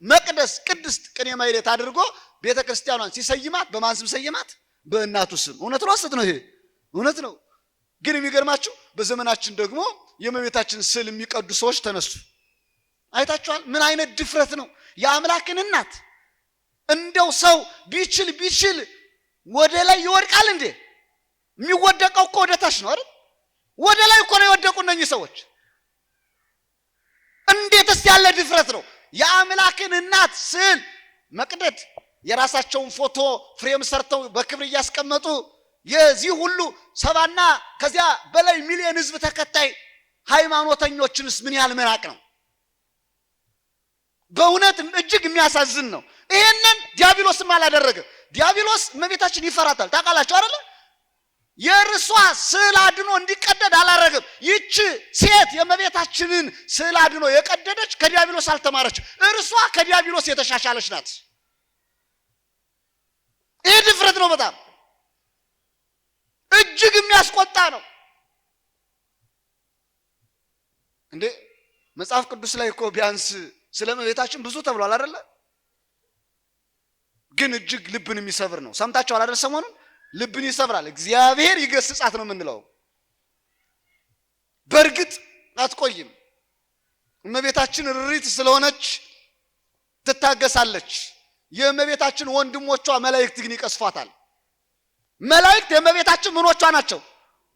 [SPEAKER 1] መቅደስ ቅድስት ቅኔ ማኅሌት አድርጎ ቤተ ክርስቲያኗን ሲሰይማት በማን ስም ሰይማት? በእናቱ ስም። እውነት ነው ሐሰት ነው? ይሄ እውነት ነው። ግን የሚገርማችሁ በዘመናችን ደግሞ የእመቤታችን ስዕል የሚቀዱ ሰዎች ተነሱ። አይታችኋል? ምን አይነት ድፍረት ነው! የአምላክን እናት እንደው ሰው ቢችል ወደ ላይ ይወድቃል እንዴ? የሚወደቀው እኮ ወደ ታች ነው አይደል? ወደ ላይ እኮ ነው የወደቁ እነኚህ ሰዎች። እንዴትስ ያለ ድፍረት ነው! የአምላክን እናት ስዕል መቅደድ፣ የራሳቸውን ፎቶ ፍሬም ሰርተው በክብር እያስቀመጡ የዚህ ሁሉ 70 እና ከዚያ በላይ ሚሊዮን ሕዝብ ተከታይ ሃይማኖተኞችንስ ምን ያህል መናቅ ነው! በእውነት እጅግ የሚያሳዝን ነው። ይሄንን ዲያብሎስም አላደረገም። ዲያብሎስ እመቤታችን ይፈራታል። ታውቃላችሁ አይደል? የእርሷ ስዕል አድኖ እንዲቀደድ አላረገም። ይቺ ሴት የእመቤታችንን ስዕል አድኖ የቀደደች ከዲያብሎስ አልተማረች። እርሷ ከዲያብሎስ የተሻሻለች ናት። ይሄ ድፍረት ነው። በጣም እጅግ የሚያስቆጣ ነው። እንዴ መጽሐፍ ቅዱስ ላይ እኮ ቢያንስ ስለ እመቤታችን ብዙ ተብሏል አይደለ? ግን እጅግ ልብን የሚሰብር ነው። ሰምታችኋል አይደል? ሰሞኑን ልብን ይሰብራል። እግዚአብሔር ይገስጻት ነው የምንለው። በእርግጥ አትቆይም። እመቤታችን ርሪት ስለሆነች ትታገሳለች። የእመቤታችን ወንድሞቿ መላእክት ግን ይቀስፏታል። መላእክት የእመቤታችን ምኖቿ ናቸው?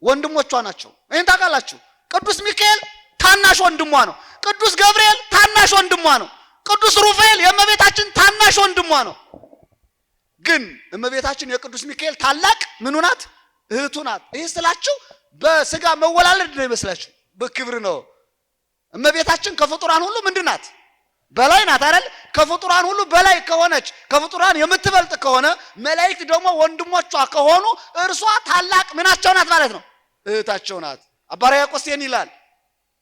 [SPEAKER 1] ወንድሞቿ ናቸው። ይህን ታውቃላችሁ? ቅዱስ ሚካኤል ታናሽ ወንድሟ ነው። ቅዱስ ገብርኤል ታናሽ ወንድሟ ነው። ቅዱስ ሩፋኤል የእመቤታችን ታናሽ ወንድሟ ነው። ግን እመቤታችን የቅዱስ ሚካኤል ታላቅ ምኑ ናት? እህቱ ናት። ይህ ስላችሁ በስጋ መወላለድ ነው ይመስላችሁ? በክብር ነው። እመቤታችን ከፍጡራን ሁሉ ምንድን ናት? በላይ ናት አይደል? ከፍጡራን ሁሉ በላይ ከሆነች ከፍጡራን የምትበልጥ ከሆነ መላእክት ደግሞ ወንድሞቿ ከሆኑ እርሷ ታላቅ ምናቸው ናት ማለት ነው? እህታቸው ናት። አባ ሕርያቆስ ይህን ይላል።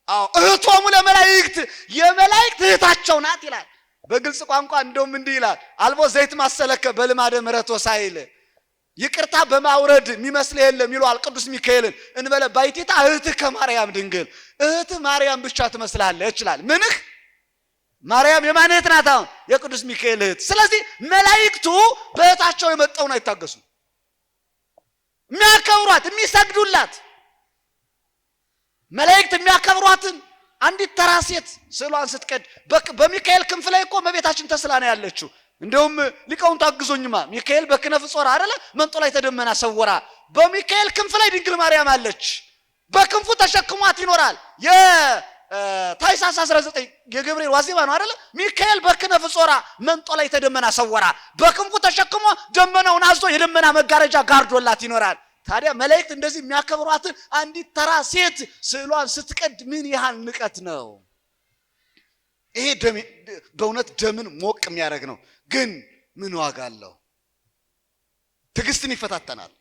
[SPEAKER 1] አዎ እህቶሙ ለመላእክት የመላእክት እህታቸው ናት ይላል። በግልጽ ቋንቋ እንደውም እንዲህ ይላል፣ አልቦ ዘይት ማሰለከ በልማደ ምሕረት ወሳይል፣ ይቅርታ በማውረድ የሚመስል የለም ይሏል ቅዱስ ሚካኤልን። እንበለ ባይቲታ እህትህ ከማርያም ድንግል፣ እህትህ ማርያም ብቻ ትመስላለች ይላል። ምንህ ማርያም የማን እህት ናት? አሁን የቅዱስ ሚካኤል እህት። ስለዚህ መላእክቱ በእህታቸው የመጣውን አይታገሱም። የሚያከብሯት የሚሰግዱላት መላእክት የሚያከብሯትን አንዲት ተራ ሴት ስዕሏን ስትቀድ በሚካኤል ክንፍ ላይ እኮ እመቤታችን ተስላ ነው ያለችው። እንደውም ሊቃውንቱ አግዞኝማ ሚካኤል በክነፍ ጾር አይደለ መንጦ ላይ ተደመና ሰወራ። በሚካኤል ክንፍ ላይ ድንግል ማርያም አለች። በክንፉ ተሸክሟት ይኖራል። የታኅሳስ 19 የገብርኤል ዋዜማ ነው አይደለ? ሚካኤል በክነፍ ጾራ መንጦ ላይ ተደመና ሰወራ። በክንፉ ተሸክሞ ደመናውን አዞ የደመና መጋረጃ ጋርዶላት ይኖራል። ታዲያ መላእክት እንደዚህ የሚያከብሯትን አንዲት ተራ ሴት ስዕሏን ስትቀድ ምን ያህል ንቀት ነው! ይሄ በእውነት ደምን ሞቅ የሚያደርግ ነው። ግን ምን ዋጋ አለው? ትዕግስትን ይፈታተናል።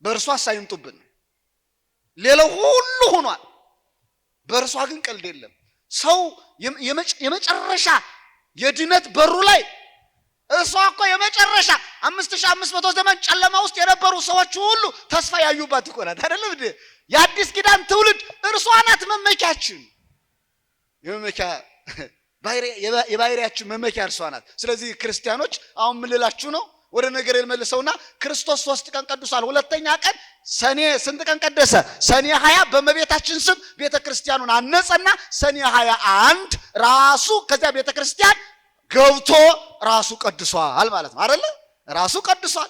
[SPEAKER 1] በእርሷ ሳይምጡብን ሌላው ሁሉ ሆኗል። በእርሷ ግን ቀልድ የለም። ሰው የመጨረሻ የድነት በሩ ላይ እሷ እኮ የመጨረሻ 5500 ዘመን ጨለማ ውስጥ የነበሩ ሰዎች ሁሉ ተስፋ ያዩባት እኮ ናት አይደለም እንዴ? የአዲስ ኪዳን ትውልድ እርሷ ናት መመኪያችን። የባህሪያችን መመኪያ እርሷ ናት። ስለዚህ ክርስቲያኖች አሁን ምን ልላችሁ ነው? ወደ ነገር ልመልሰውና ክርስቶስ 3 ቀን ቀድሷል። ሁለተኛ ቀን ሰኔ ስንት ቀን ቀደሰ? ሰኔ 20 በእመቤታችን ስም ቤተክርስቲያኑን አነጸና ሰኔ 21 ራሱ ከዚያ ቤተክርስቲያን ገብቶ ራሱ ቀድሷል ማለት ነው አይደለ? ራሱ ቀድሷል።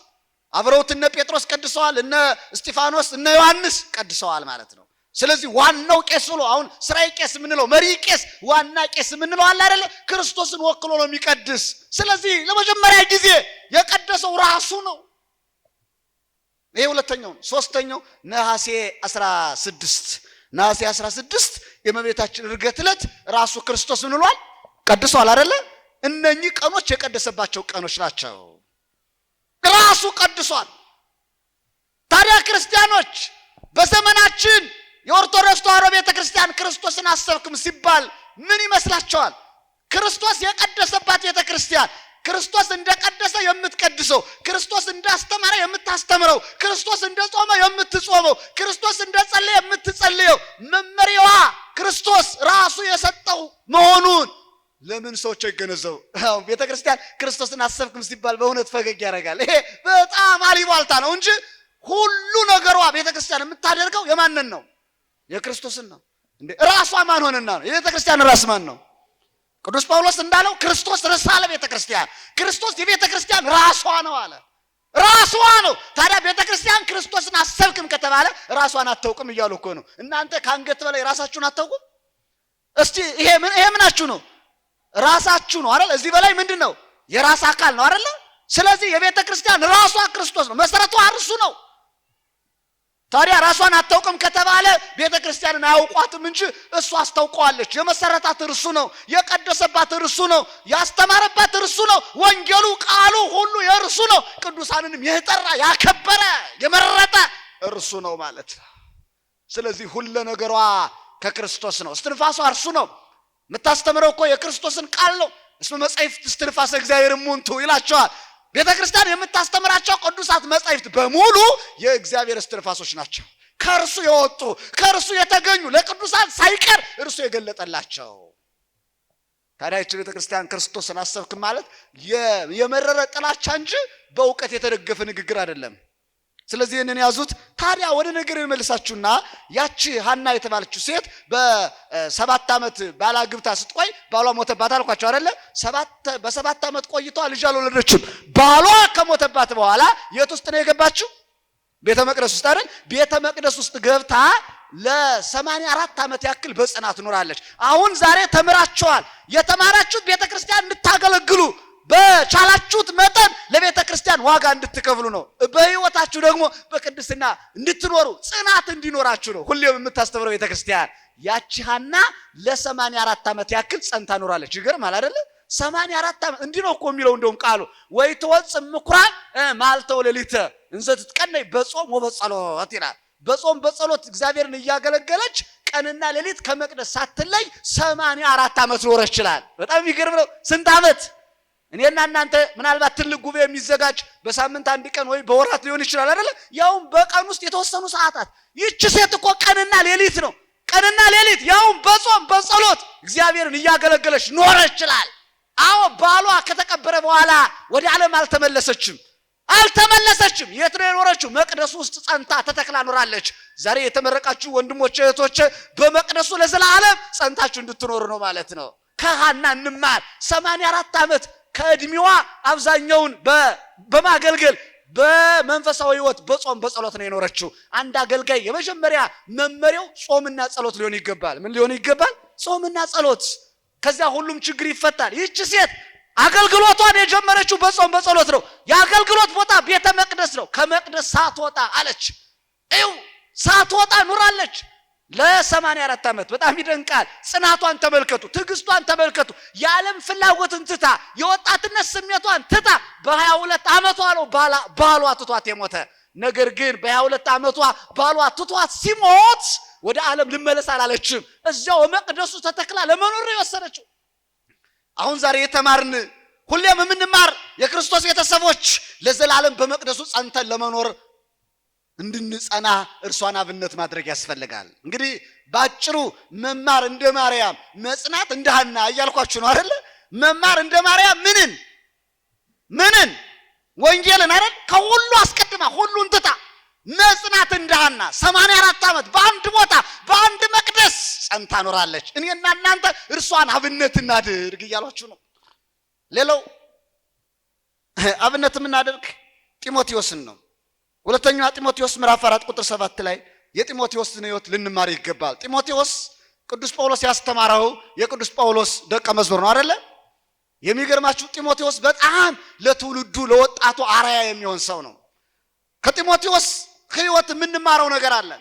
[SPEAKER 1] አብረውት እነ ጴጥሮስ ቀድሰዋል፣ እነ እስጢፋኖስ እነ ዮሐንስ ቀድሰዋል ማለት ነው። ስለዚህ ዋናው ቄስ ብሎ አሁን ስራይ ቄስ የምንለው መሪ ቄስ ዋና ቄስ የምንለው አለ አይደለ? ክርስቶስን ወክሎ ነው የሚቀድስ። ስለዚህ ለመጀመሪያ ጊዜ የቀደሰው ራሱ ነው። ይሄ ሁለተኛው ነው። ሶስተኛው ነሐሴ 16 የእመቤታችን ዕርገት ዕለት ራሱ ክርስቶስ ምን ብሏል? ቀድሷል አይደለ? እነኚህ ቀኖች የቀደሰባቸው ቀኖች ናቸው። ራሱ ቀድሷል። ታዲያ ክርስቲያኖች በዘመናችን የኦርቶዶክስ ተዋሕዶ ቤተክርስቲያን ክርስቶስን አሰብክም ሲባል ምን ይመስላችኋል? ክርስቶስ የቀደሰባት ቤተክርስቲያን ክርስቶስ እንደቀደሰ የምትቀድሰው፣ ክርስቶስ እንዳስተማረ የምታስተምረው፣ ክርስቶስ እንደጾመ የምትጾመው፣ ክርስቶስ እንደጸለየ የምትጸልየው፣ መመሪያዋ ክርስቶስ ራሱ የሰጠው መሆኑ ለምን ሰዎች አይገነዘቡ? አሁን ቤተክርስቲያን ክርስቶስን አሰብክም ሲባል በእውነት ፈገግ ያደርጋል። ይሄ በጣም አሊባልታ ነው እንጂ ሁሉ ነገሯ ቤተክርስቲያን የምታደርገው የማንን ነው? የክርስቶስን ነው። እንዴ ራሷ ማን ሆነና ነው? የቤተክርስቲያን ራስ ማን ነው? ቅዱስ ጳውሎስ እንዳለው ክርስቶስ ርዕሰ ለቤተክርስቲያን፣ ክርስቶስ የቤተክርስቲያን ራሷ ነው አለ። ራሷ ነው። ታዲያ ቤተክርስቲያን ክርስቶስን አሰብክም ከተባለ ራሷን አታውቅም እያሉ እኮ ነው። እናንተ ከአንገት በላይ ራሳችሁን አታውቁም? እስቲ ይሄ ምናችሁ ነው? ራሳችሁ ነው አይደል? እዚህ በላይ ምንድነው? የራስ አካል ነው አይደል? ስለዚህ የቤተክርስቲያን ራሷ ክርስቶስ ነው። መሰረቷ እርሱ ነው። ታዲያ ራሷን አታውቅም ከተባለ ቤተክርስቲያንን አያውቋትም እንጂ እሱ አስታውቀዋለች። የመሰረታት እርሱ ነው። የቀደሰባት እርሱ ነው። ያስተማረባት እርሱ ነው። ወንጌሉ ቃሉ ሁሉ የእርሱ ነው። ቅዱሳንንም የጠራ ያከበረ የመረጠ እርሱ ነው ማለት ነው። ስለዚህ ሁሉ ነገሯ ከክርስቶስ ነው። እስትንፋሷ እርሱ ነው። የምታስተምረው እኮ የክርስቶስን ቃል ነው። እስመ መጻሕፍት እስትንፋሰ እግዚአብሔር እሙንቱ ይላቸዋል። ቤተክርስቲያን የምታስተምራቸው ቅዱሳት መጻሕፍት በሙሉ የእግዚአብሔር እስትንፋሶች ናቸው። ከእርሱ የወጡ ከእርሱ የተገኙ ለቅዱሳን ሳይቀር እርሱ የገለጠላቸው። ታዲያ ይህች ቤተክርስቲያን ክርስቶስን አሰብክ ማለት የመረረ ጥላቻ እንጂ በእውቀት የተደገፈ ንግግር አይደለም። ስለዚህ ይህንን ያዙት። ታዲያ ወደ ነገር ይመልሳችሁና ያቺ ሐና የተባለችው ሴት በ7 ዓመት ባላግብታ ስትቆይ ባሏ ሞተባት አልኳቸው አይደለ? በ7 ዓመት ቆይቷ ልጅ አልወለደችም። ባሏ ከሞተባት በኋላ የት ውስጥ ነው የገባችው? ቤተ መቅደስ ውስጥ አይደል? ቤተ መቅደስ ውስጥ ገብታ ለ84 ዓመት ያክል በጽናት ኖራለች። አሁን ዛሬ ተምራችኋል። የተማራችሁት ቤተክርስቲያን እንድታገለግሉ በቻላችሁት መጠን ለቤተ ክርስቲያን ዋጋ እንድትከፍሉ ነው። በህይወታችሁ ደግሞ በቅድስና እንድትኖሩ ጽናት እንዲኖራችሁ ነው ሁሌም የምታስተምረው ቤተ ክርስቲያን። ያቺ ሐና ለ84 ዓመት ያክል ጸንታ ኖራለች። ይገርማል አይደለ? 84 ዓመት እንዲህ ነው እኮ የሚለው እንደውም ቃሉ ወይ ተወጽም ምኩራብ ማልተው ሌሊት እንዘ ትትቀነይ በጾም ወበጸሎት ይላል። በጾም በጸሎት እግዚአብሔርን እያገለገለች ቀንና ሌሊት ከመቅደስ ሳትለይ 84 ዓመት ኖረች ይላል። በጣም ይገርም ነው። ስንት ዓመት? እኔና እናንተ ምናልባት ትልቅ ጉባኤ የሚዘጋጅ በሳምንት አንድ ቀን ወይ በወራት ሊሆን ይችላል አይደል? ያውም በቀን ውስጥ የተወሰኑ ሰዓታት። ይህች ሴት እኮ ቀንና ሌሊት ነው። ቀንና ሌሊት ያውም በጾም በጸሎት እግዚአብሔርን እያገለገለች ኖረች ይችላል። አዎ ባሏ ከተቀበረ በኋላ ወደ ዓለም አልተመለሰችም። የት ነው የኖረችው? መቅደሱ ውስጥ ጸንታ ተተክላ ኖራለች። ዛሬ የተመረቃችሁ ወንድሞቼ እህቶቼ በመቅደሱ ለዘላለም ጸንታችሁ እንድትኖሩ ነው ማለት ነው። ከሐና እንማር። 84 ዓመት ከእድሜዋ አብዛኛውን በማገልገል በመንፈሳዊ ሕይወት በጾም በጸሎት ነው የኖረችው። አንድ አገልጋይ የመጀመሪያ መመሪያው ጾምና ጸሎት ሊሆን ይገባል። ምን ሊሆን ይገባል? ጾምና ጸሎት። ከዚያ ሁሉም ችግር ይፈታል። ይህች ሴት አገልግሎቷን የጀመረችው በጾም በጸሎት ነው። የአገልግሎት ቦታ ቤተ መቅደስ ነው። ከመቅደስ ሳትወጣ አለች። ይኸው ሳትወጣ ኑራለች ለ84 ዓመት። በጣም ይደንቃል። ጽናቷን ተመልከቱ፣ ትዕግስቷን ተመልከቱ። የዓለም ፍላጎትን ትታ የወጣትነት ስሜቷን ትታ በ22 ዓመቷ ነው ባሏ ትቷት የሞተ። ነገር ግን በ22 ዓመቷ ባሏ ትቷት ሲሞት ወደ ዓለም ልመለስ አላለችም። እዚያው መቅደሱ ተተክላ ለመኖር ነው የወሰነችው። አሁን ዛሬ የተማርን ሁሌም የምንማር የክርስቶስ ቤተሰቦች ለዘላለም በመቅደሱ ጸንተን ለመኖር እንድንጸና እርሷን አብነት ማድረግ ያስፈልጋል። እንግዲህ ባጭሩ መማር እንደ ማርያም መጽናት እንደ ሐና እያልኳችሁ ነው አይደል? መማር እንደ ማርያም ምንን ወንጌልን አይደል? ከሁሉ አስቀድማ ሁሉን ትታ መጽናት እንደ ሐና 84 ዓመት በአንድ ቦታ በአንድ መቅደስ ጸንታ ኖራለች። እኔና እናንተ እርሷን አብነት እናድርግ እያሏችሁ ነው። ሌላው አብነት የምናደርግ ጢሞቴዎስን ነው። ሁለተኛ ጢሞቴዎስ ምዕራፍ 4 ቁጥር 7 ላይ የጢሞቴዎስን ሕይወት ልንማር ይገባል። ጢሞቴዎስ ቅዱስ ጳውሎስ ያስተማረው የቅዱስ ጳውሎስ ደቀ መዝሙር ነው አይደለ? የሚገርማችሁ ጢሞቴዎስ በጣም ለትውልዱ ለወጣቱ አርአያ የሚሆን ሰው ነው። ከጢሞቴዎስ ሕይወት የምንማረው ነገር አለ።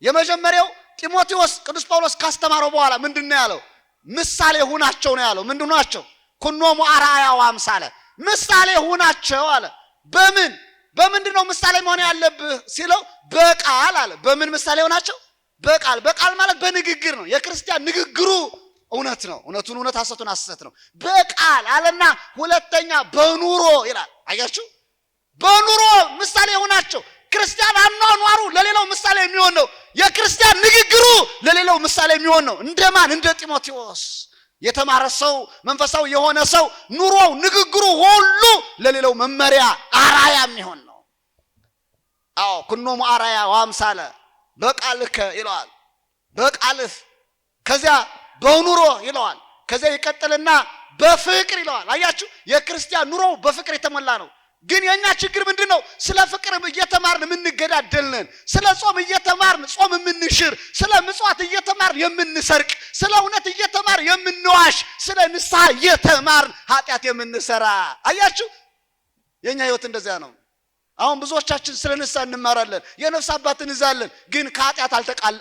[SPEAKER 1] የመጀመሪያው ጢሞቴዎስ ቅዱስ ጳውሎስ ካስተማረው በኋላ ምንድነው ያለው? ምሳሌ ሁናቸው ነው ያለው። ምንድነው? ኩኖሙ አርአያ ወአምሳለ፣ ምሳሌ ሁናቸው አለ። በምንድነው ምሳሌ መሆን ያለብህ ሲለው በቃል አለ። በምን ምሳሌ ሆናቸው? በቃል ማለት በንግግር ነው። የክርስቲያን ንግግሩ እውነት ነው። እውነቱን እውነት፣ ሐሰቱን ሐሰት ነው። በቃል አለና ሁለተኛ በኑሮ ይላል። አያችሁ? በኑሮ ምሳሌ ሆናቸው። ክርስቲያን አኗኗሩ ለሌላው ምሳሌ የሚሆን ነው። የክርስቲያን ንግግሩ ለሌላው ምሳሌ የሚሆን ነው። እንደማን? እንደ ጢሞቴዎስ። የተማረ ሰው መንፈሳዊ የሆነ ሰው ኑሮው ንግግሩ ሁሉ ለሌላው መመሪያ አራያ የሚሆን ነው። አዎ ኩኖሙ አራያ ወአምሳለ በቃልከ ይለዋል። በቃልህ ከዚያ በኑሮ ይለዋል። ከዚያ ይቀጥልና በፍቅር ይለዋል። አያችሁ የክርስቲያን ኑሮው በፍቅር የተሞላ ነው። ግን የኛ ችግር ምንድነው? ስለ ፍቅር እየተማርን የምንገዳደልን፣ ስለ ጾም እየተማርን ጾም የምንሽር፣ ስለ ምጽዋት እየተማርን የምንሰርቅ፣ ስለ እውነት እየተማርን የምንዋሽ፣ ስለ ንስሐ እየተማርን ኃጢአት የምንሰራ። አያችሁ የኛ ህይወት እንደዚያ ነው። አሁን ብዙዎቻችን ስለ ንስሐ እንማራለን፣ የነፍስ አባት እንይዛለን፣ ግን ከኃጢአት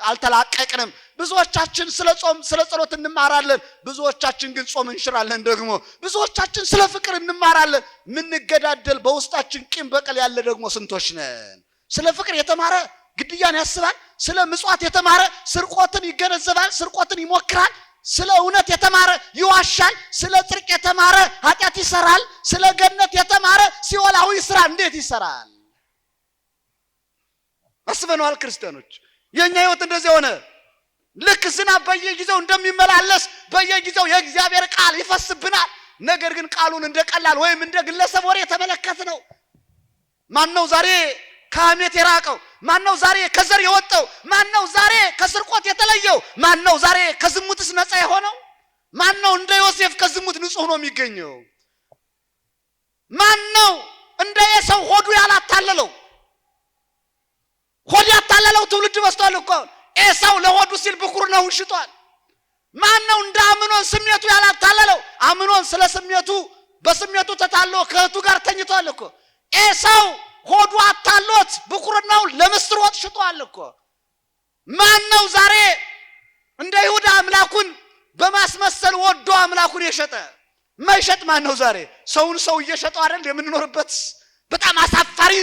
[SPEAKER 1] አልተላቀቅንም። ብዙዎቻችን ስለ ጾም ስለ ጸሎት እንማራለን፣ ብዙዎቻችን ግን ጾም እንሽራለን። ደግሞ ብዙዎቻችን ስለ ፍቅር እንማራለን፣ ምንገዳደል በውስጣችን ቂም በቀል ያለ ደግሞ ስንቶች ነን። ስለ ፍቅር የተማረ ግድያን ያስባል፣ ስለ ምጽዋት የተማረ ስርቆትን ይገነዘባል፣ ስርቆትን ይሞክራል። ስለ እውነት የተማረ ይዋሻል፣ ስለ ጽድቅ የተማረ ኃጢአት ይሰራል፣ ስለ ገነት የተማረ ሲኦላዊ ስራ እንዴት ይሰራል? አስበነዋል ክርስቲያኖች? የኛ ህይወት እንደዚህ ሆነ። ልክ ዝናብ በየጊዜው እንደሚመላለስ በየጊዜው የእግዚአብሔር ቃል ይፈስብናል። ነገር ግን ቃሉን እንደ ቀላል ወይም እንደ ግለሰብ ወሬ የተመለከት ነው። ማን ነው ዛሬ ከሐሜት የራቀው? ማን ነው ዛሬ ከዘር የወጣው? ማን ነው ዛሬ ከስርቆት የተለየው? ማን ነው ዛሬ ከዝሙትስ ነፃ የሆነው? ማን ነው እንደ ዮሴፍ ከዝሙት ንጹህ ሆኖ የሚገኘው? ማን ነው እንደ ኤሳው ሆዱ ያላታለለው? ሆድ ያታለለው ትውልድ በስቷል እኮ። ኤሳው ለሆዱ ሲል ብኩርናውን ሽጧል። ማን ነው እንደ አምኖን ስሜቱ ያላታለለው? አምኖን ስለ ስሜቱ በስሜቱ ተታሎ ከእህቱ ጋር ተኝቷል እኮ። ኤሳው ሆዱ አታሎት ብኩርናውን ለምስር ወጥ ሽጧል እኮ። ማን ነው ዛሬ እንደ ይሁዳ አምላኩን በማስመሰል ወዶ አምላኩን የሸጠ? ማይሸጥ ማን ነው ዛሬ? ሰውን ሰው እየሸጠው አይደል የምንኖርበት? በጣም አሳፋሪ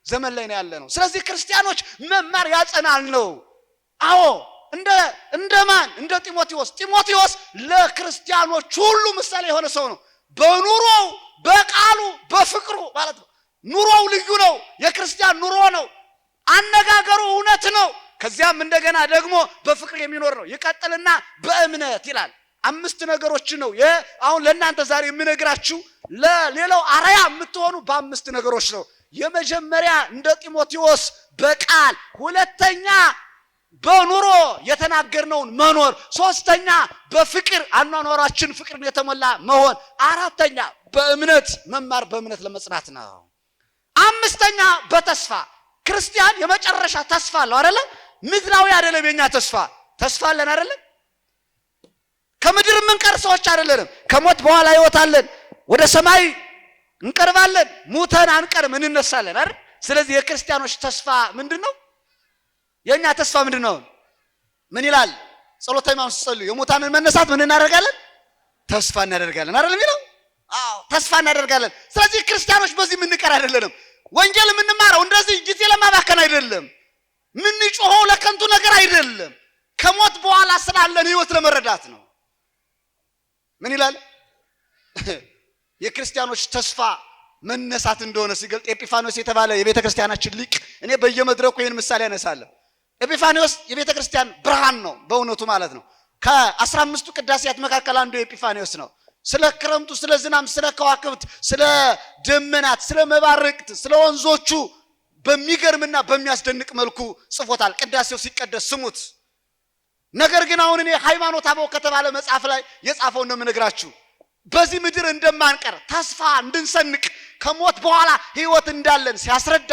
[SPEAKER 1] ዘመን ላይ ነው ያለ ነው። ስለዚህ ክርስቲያኖች መማር ያጸናል ነው። አዎ እንደማን እንደ ጢሞቴዎስ ለክርስቲያኖች ሁሉ ምሳሌ የሆነ ሰው ነው። በኑሮው በቃሉ በፍቅሩ ማለት ነው። ኑሮው ልዩ ነው። የክርስቲያን ኑሮ ነው። አነጋገሩ እውነት ነው። ከዚያም እንደገና ደግሞ በፍቅር የሚኖር ነው። ይቀጥልና በእምነት ይላል። 5 ነገሮች ነው አሁን ለእናንተ ዛሬ የምነግራችሁ። ለሌላው አራያ የምትሆኑ በ5 ነገሮች ነው። የመጀመሪያ እንደ ጢሞቴዎስ በቃል፣ ሁለተኛ በኑሮ የተናገርነውን መኖር፣ ሶስተኛ በፍቅር አኗኗራችን ፍቅርን የተሞላ መሆን፣ አራተኛ በእምነት መማር በእምነት ለመጽናት ነው። 5ኛ በተስፋ ክርስቲያን የመጨረሻ ተስፋ አለው አይደለ? ምድራዊ አይደለም የኛ ተስፋ አለን አይደለ? ከምድር የምንቀር ሰዎች አይደለንም። ከሞት በኋላ ሕይወት አለን። ወደ ሰማይ እንቀርባለን። ሙተን አንቀርም፣ እንነሳለን አይደል? ስለዚህ የክርስቲያኖች ተስፋ ምንድነው? የኛ ተስፋ ምንድነው? ምን ይላል ጸሎተ ሃይማኖት ጸልዩ? የሙታንን መነሳት ምን እናደርጋለን? ተስፋ እናደርጋለን አይደል የሚለው? አዎ ተስፋ እናደርጋለን። ስለዚህ ክርስቲያኖች በዚህ የምንቀር አይደለንም። ወንጌል የምንማረው እንደዚህ ጊዜ ለማባከን አይደለም። ምን ጮኸው ለከንቱ ነገር አይደለም። ከሞት በኋላ ስላለን ሕይወት ለመረዳት ነው። ምን ይላል? የክርስቲያኖች ተስፋ መነሳት እንደሆነ ሲገልጥ ኤጲፋኒዎስ የተባለ የቤተ ክርስቲያናችን ሊቅ፣ እኔ በየመድረኩ ይሄን ምሳሌ አነሳለሁ። ኤጲፋኒዎስ የቤተ ክርስቲያን ብርሃን ነው በእውነቱ ማለት ነው። ከ15ቱ ቅዳሴያት መካከል አንዱ ኤጲፋኒዎስ ነው። ስለ ክረምቱ፣ ስለ ዝናብ፣ ስለ ከዋክብት፣ ስለ ደመናት፣ ስለ መባረቅት፣ ስለ ወንዞቹ በሚገርምና በሚያስደንቅ መልኩ ጽፎታል። ቅዳሴው ሲቀደስ ስሙት። ነገር ግን አሁን እኔ ሃይማኖተ አበው ከተባለ መጽሐፍ ላይ የጻፈው እንደምነግራችሁ በዚህ ምድር እንደማንቀር ተስፋ እንድንሰንቅ ከሞት በኋላ ሕይወት እንዳለን ሲያስረዳ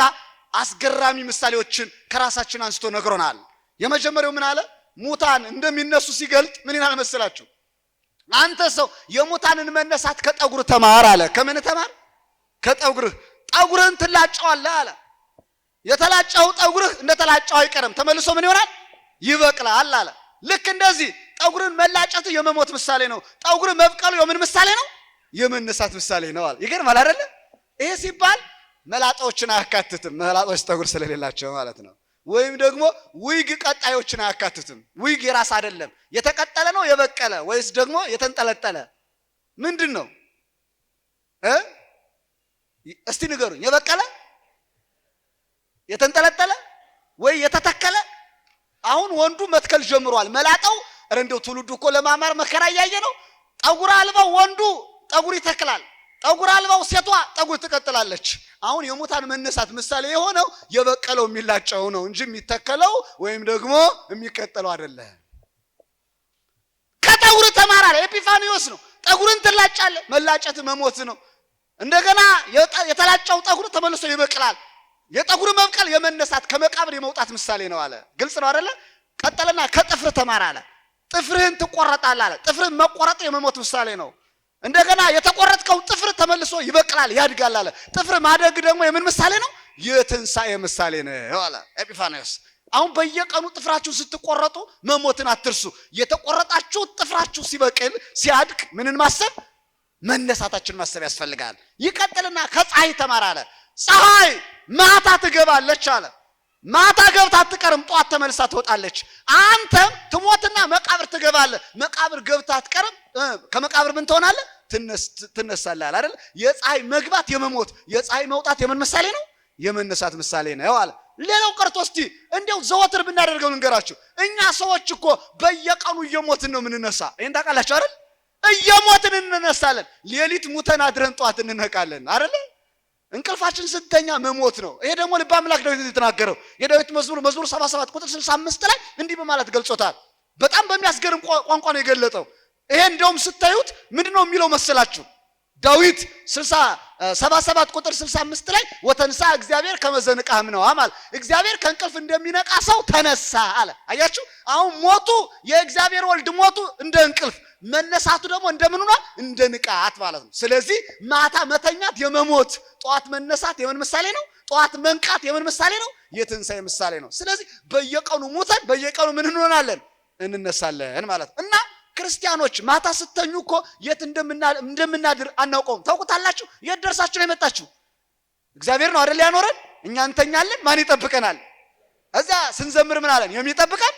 [SPEAKER 1] አስገራሚ ምሳሌዎችን ከራሳችን አንስቶ ነግሮናል። የመጀመሪያው ምን አለ? ሙታን እንደሚነሱ ሲገልጥ ምን ይላል መሰላችሁ? አንተ ሰው የሙታንን መነሳት ከጠጉር ተማር አለ። ከምን ተማር? ከጠጉርህ። ጠጉርህን ትላጨዋለህ አለ። የተላጨው ጠጉርህ እንደተላጨው አይቀርም፣ ተመልሶ ምን ይሆናል? ይበቅላል አለ። ልክ እንደዚህ ጠጉርን መላጨቱ የመሞት ምሳሌ ነው። ጠጉር መብቀሉ የምን ምሳሌ ነው? የመነሳት ምሳሌ ነው አለ። ይገርማል አይደለ? ይሄ ሲባል መላጣዎችን አያካትትም። መላጣዎች ጠጉር ስለሌላቸው ማለት ነው። ወይም ደግሞ ዊግ ቀጣዮችን አያካትትም። ዊግ የራስ አይደለም። የተቀጠለ ነው የበቀለ ወይስ ደግሞ የተንጠለጠለ ምንድን ነው? እስቲ ንገሩኝ። የበቀለ፣ የተንጠለጠለ ወይ የተተከለ? አሁን ወንዱ መትከል ጀምሯል። መላጣው እንደው ትውልዱ እኮ ለማማር መከራ ያየ ነው። ጠጉር አልባው ወንዱ ጠጉር ይተክላል፣ ጠጉር አልባው ሴቷ ጠጉር ትቀጥላለች። አሁን የሙታን መነሳት ምሳሌ የሆነው የበቀለው የሚላጨው ነው እንጂ የሚተከለው ወይም ደግሞ የሚቀጥለው አይደለም። ከጠጉር ተማራለ ኤጲፋኒዮስ ነው። ጠጉርን ትላጫለህ፣ መላጨት መሞት ነው። እንደገና የተላጨው ጠጉር ተመልሶ ይበቅላል። የጠጉር መብቀል የመነሳት ከመቃብር የመውጣት ምሳሌ ነው አለ። ግልጽ ነው አይደለ? ቀጠለና ከጥፍር ተማር አለ። ጥፍርህን ትቆረጣለህ አለ። ጥፍርህን መቆረጥ የመሞት ምሳሌ ነው። እንደገና የተቆረጥከው ጥፍር ተመልሶ ይበቅላል ያድጋል አለ። ጥፍር ማደግ ደግሞ የምን ምሳሌ ነው? የትንሣኤ ምሳሌ ነው አለ ኤጲፋኒዮስ። አሁን በየቀኑ ጥፍራችሁ ስትቆረጡ መሞትን አትርሱ። የተቆረጣችሁ ጥፍራችሁ ሲበቅል ሲያድግ ምንን ማሰብ? መነሳታችን ማሰብ ያስፈልጋል። ይቀጥልና ከፀሐይ ተማር አለ። ፀሐይ ማታ ትገባለች አለ። ማታ ገብታ አትቀርም፣ ጧት ተመልሳ ትወጣለች። አንተም ትሞትና መቃብር ትገባለህ። መቃብር ገብታ አትቀርም፣ ከመቃብር ምን ትሆናለህ? ትነሳለህ አይደል? የፀሐይ መግባት የመሞት የፀሐይ መውጣት የምን ምሳሌ ነው? የመነሳት ምሳሌ ነው አለ። ሌላው ቀርቶ እስቲ እንደው ዘወትር ብናደርገው ልንገራችሁ። እኛ ሰዎች እኮ በየቀኑ እየሞትን ነው የምንነሳ። ይሄን ታውቃላችሁ አይደል? እየሞትን እንነሳለን። ሌሊት ሙተን አድረን ጧት እንነቃለን አይደል? እንቅልፋችን ስተኛ መሞት ነው። ይሄ ደግሞ ልበ አምላክ ዳዊት የተናገረው የዳዊት መዝሙር 77 ቁጥር 65 ላይ እንዲህ በማለት ገልጾታል። በጣም በሚያስገርም ቋንቋ ነው የገለጠው። ይሄ እንደውም ስታዩት ምንድነው የሚለው መሰላችሁ? ዳዊት 77 ቁጥር 65 ላይ ወተንሳ እግዚአብሔር ከመዘንቃህም ነው አማል እግዚአብሔር ከእንቅልፍ እንደሚነቃ ሰው ተነሳ አለ። አያችሁ? አሁን ሞቱ የእግዚአብሔር ወልድ ሞቱ እንደ እንቅልፍ፣ መነሳቱ ደግሞ እንደምን ሆኗል? እንደ ንቃት ማለት ነው። ስለዚህ ማታ መተኛት የመሞት፣ ጧት መነሳት የምን ምሳሌ ነው? ጧት መንቃት የምን ምሳሌ ነው? የትንሣኤ ምሳሌ ነው። ስለዚህ በየቀኑ ሙተን በየቀኑ ምን እንሆናለን? እንነሳለን ማለት ነው። እና ክርስቲያኖች ማታ ስተኙ እኮ የት እንደምናድር አናውቀውም። ታውቁታላችሁ? የት ደርሳችሁ ነው የመጣችሁ? እግዚአብሔር ነው አይደል ያኖረን? እኛ እንተኛለን፣ ማን ይጠብቀናል? እዛ ስንዘምር ምን አለን? የሚጠብቀን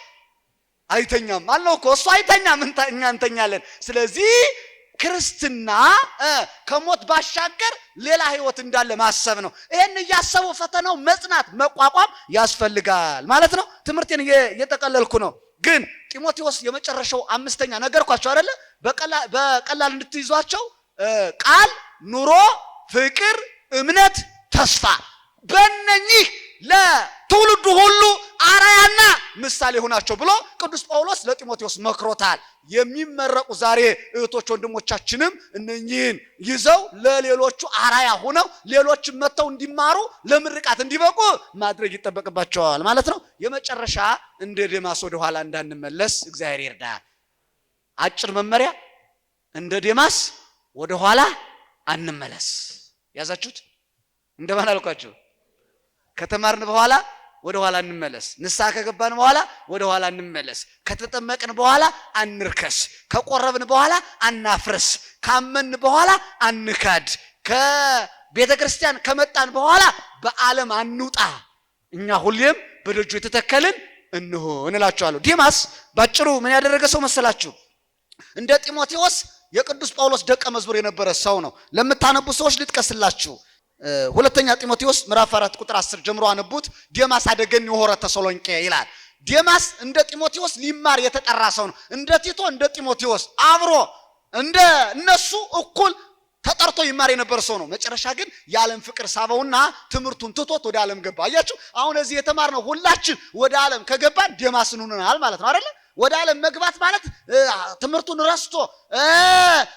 [SPEAKER 1] አይተኛም አልነው እኮ። እሱ አይተኛም፣ እኛ እንተኛለን። ስለዚህ ክርስትና ከሞት ባሻገር ሌላ ህይወት እንዳለ ማሰብ ነው። ይሄን እያሰቡ ፈተናው መጽናት መቋቋም ያስፈልጋል ማለት ነው። ትምህርቴን እየጠቀለልኩ ነው። ግን ጢሞቴዎስ የመጨረሻው አምስተኛ ነገርኳቸው አይደለ? በቀላል እንድትይዟቸው ቃል፣ ኑሮ፣ ፍቅር፣ እምነት፣ ተስፋ በእነኚህ ለትውልዱ ሁሉ አራያና ምሳሌ ሆናቸው ብሎ ቅዱስ ጳውሎስ ለጢሞቴዎስ መክሮታል። የሚመረቁ ዛሬ እህቶች ወንድሞቻችንም እነኚህን ይዘው ለሌሎቹ አራያ ሆነው ሌሎችም መተው እንዲማሩ ለምርቃት እንዲበቁ ማድረግ ይጠበቅባቸዋል ማለት ነው። የመጨረሻ እንደ ዴማስ ወደ ኋላ እንዳንመለስ እግዚአብሔር ይርዳል። አጭር መመሪያ፣ እንደ ዴማስ ወደ ኋላ አንመለስ። ያዛችሁት? እንደማን አልኳችሁ? ከተማርን በኋላ ወደ ኋላ እንመለስ። ንስሐ ከገባን በኋላ ወደ ኋላ እንመለስ። ከተጠመቅን በኋላ አንርከስ። ከቆረብን በኋላ አናፍርስ። ካመን በኋላ አንካድ። ከቤተ ክርስቲያን ከመጣን በኋላ በዓለም አንውጣ። እኛ ሁሌም በደጁ የተተከልን እንሆን እላችኋለሁ። ዴማስ ባጭሩ ምን ያደረገ ሰው መሰላችሁ? እንደ ጢሞቴዎስ የቅዱስ ጳውሎስ ደቀ መዝሙር የነበረ ሰው ነው። ለምታነቡ ሰዎች ልጥቀስላችሁ። ሁለተኛ ጢሞቴዎስ ምዕራፍ 4 ቁጥር 10 ጀምሮ አነቡት። ዴማስ አደገኝ ወሆረ ተሰሎንቄ ይላል። ዴማስ እንደ ጢሞቴዎስ ሊማር የተጠራ ሰው ነው። እንደ ቲቶ እንደ ጢሞቴዎስ አብሮ እንደ እነሱ እኩል ተጠርቶ ይማር የነበረ ሰው ነው። መጨረሻ ግን የዓለም ፍቅር ሳበውና ትምህርቱን ትቶት ወደ ዓለም ገባ። አያችሁ? አሁን እዚህ የተማርነው ሁላችን ወደ ዓለም ከገባን ዴማስን ሆነናል ማለት ነው አይደል? ወደ ዓለም መግባት ማለት ትምህርቱን ረስቶ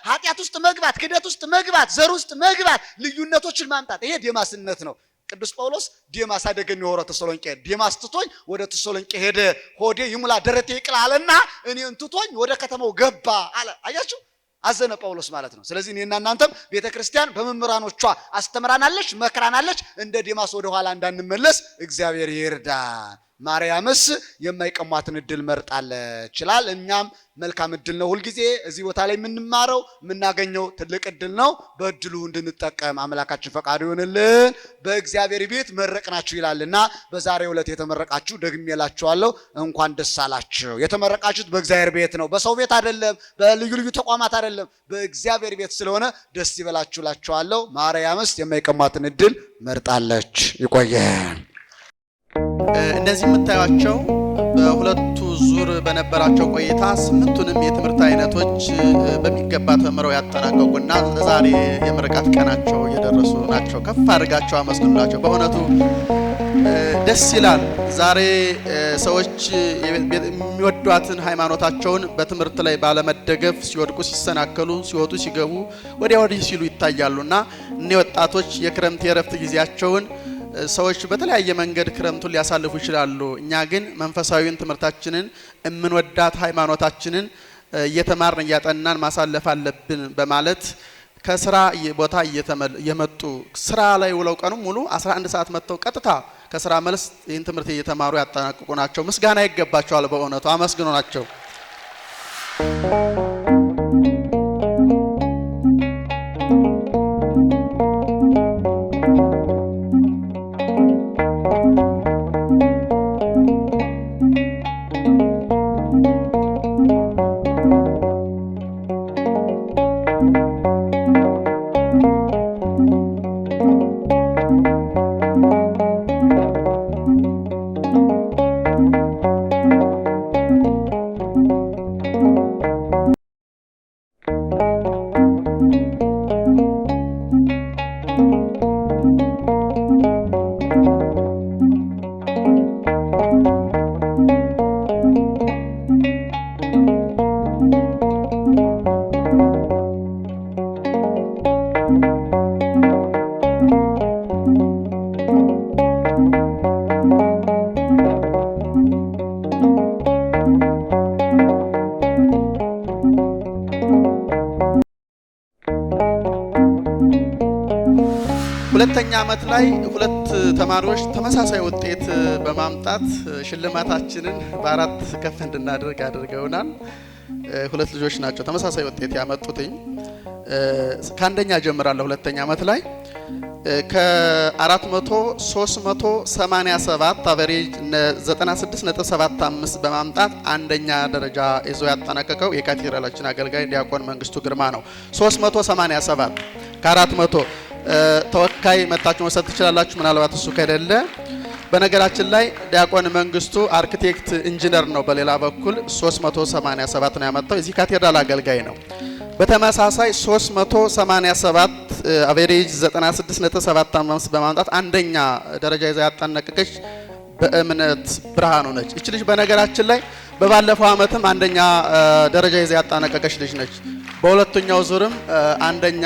[SPEAKER 1] ኃጢአት ውስጥ መግባት፣ ክደት ውስጥ መግባት፣ ዘር ውስጥ መግባት፣ ልዩነቶችን ማምጣት፣ ይሄ ዴማስነት ነው። ቅዱስ ጳውሎስ ዴማስ አደገኝ ወሆረ ተሰሎንቄ፣ ዴማስ ትቶኝ ወደ ተሰሎንቄ ሄደ፣ ሆዴ ይሙላ ደረቴ ይቅላልና እኔን ትቶኝ ወደ ከተማው ገባ አለ። አያችሁ? አዘነ ጳውሎስ ማለት ነው። ስለዚህ እኔና እናንተም ቤተክርስቲያን በመምህራኖቿ አስተምራናለች፣ መክራናለች። እንደ ዴማስ ወደ ኋላ እንዳንመለስ እግዚአብሔር ይርዳን። ማርያምስ የማይቀሟትን እድል መርጣለች ይላል። እኛም መልካም እድል ነው ሁልጊዜ እዚህ ቦታ ላይ የምንማረው የምናገኘው ትልቅ እድል ነው። በእድሉ እንድንጠቀም አምላካችን ፈቃዱ ይሁንልን። በእግዚአብሔር ቤት መረቅናችሁ ይላልና በዛሬው ዕለት የተመረቃችሁ ደግሜ እላችኋለሁ እንኳን ደስ አላችሁ። የተመረቃችሁት በእግዚአብሔር ቤት ነው፣ በሰው ቤት አይደለም፣ በልዩ ልዩ ተቋማት አይደለም፣ በእግዚአብሔር ቤት ስለሆነ ደስ ይበላችሁ እላችኋለሁ። ማርያምስ የማይቀሟትን እድል መርጣለች። ይቆየን።
[SPEAKER 3] እነዚህ የምታዩቸው በሁለቱ ዙር በነበራቸው ቆይታ 8ቱንም የትምህርት አይነቶች በሚገባ ተምረው ያጠናቀቁና ለዛሬ የምርቃት ቀናቸው እየደረሱ ናቸው። ከፍ አድርጋቸው አመስግኑላቸው። በእውነቱ ደስ ይላል። ዛሬ ሰዎች የሚወዷትን ሃይማኖታቸውን በትምህርት ላይ ባለመደገፍ ሲወድቁ፣ ሲሰናከሉ፣ ሲወጡ ሲገቡ፣ ወዲያ ወዲህ ሲሉ ይታያሉና እነዚህ ወጣቶች የክረምት የረፍት ጊዜያቸውን ሰዎች በተለያየ መንገድ ክረምቱን ሊያሳልፉ ይችላሉ። እኛ ግን መንፈሳዊን ትምህርታችንን እምንወዳት ሃይማኖታችንን እየተማርን እያጠናን ማሳለፍ አለብን በማለት ከስራ ቦታ እየመጡ ስራ ላይ ውለው ቀኑ ሙሉ 11 ሰዓት መጥተው ቀጥታ ከስራ መልስ ይህን ትምህርት እየተማሩ ያጠናቅቁ ናቸው። ምስጋና ይገባቸዋል። በእውነቱ አመስግኑ ናቸው። ሁለተኛ ዓመት ላይ ሁለት ተማሪዎች ተመሳሳይ ውጤት በማምጣት ሽልማታችንን በ4 ከፍ እንድናደርግ አድርገውናል። ሁለት ልጆች ናቸው ተመሳሳይ ውጤት ያመጡትኝ። ከአንደኛ ጀምራለሁ። ሁለተኛ ዓመት ላይ ከ400 387 አቨሬጅ 96.75 በማምጣት አንደኛ ደረጃ ይዞ ያጠናቀቀው የካቴድራላችን አገልጋይ ዲያቆን መንግስቱ ግርማ ነው። 387 ከ400 ተወካይ መጣችሁ መሰጥ ትችላላችሁ። ምናልባት እሱ ከሌለ በነገራችን ላይ ዲያቆን መንግስቱ አርኪቴክት ኢንጂነር ነው። በሌላ በኩል 387 ነው ያመጣው። እዚህ ካቴድራል አገልጋይ ነው። በተመሳሳይ 387 አቨሬጅ 96.75 በማምጣት አንደኛ ደረጃ ይዛ ያጠናቀቀች በእምነት ብርሃኑ ነች። እቺ ልጅ በነገራችን ላይ በባለፈው አመትም አንደኛ ደረጃ ይዛ ያጠናቀቀች ልጅ ነች። በሁለተኛው ዙርም አንደኛ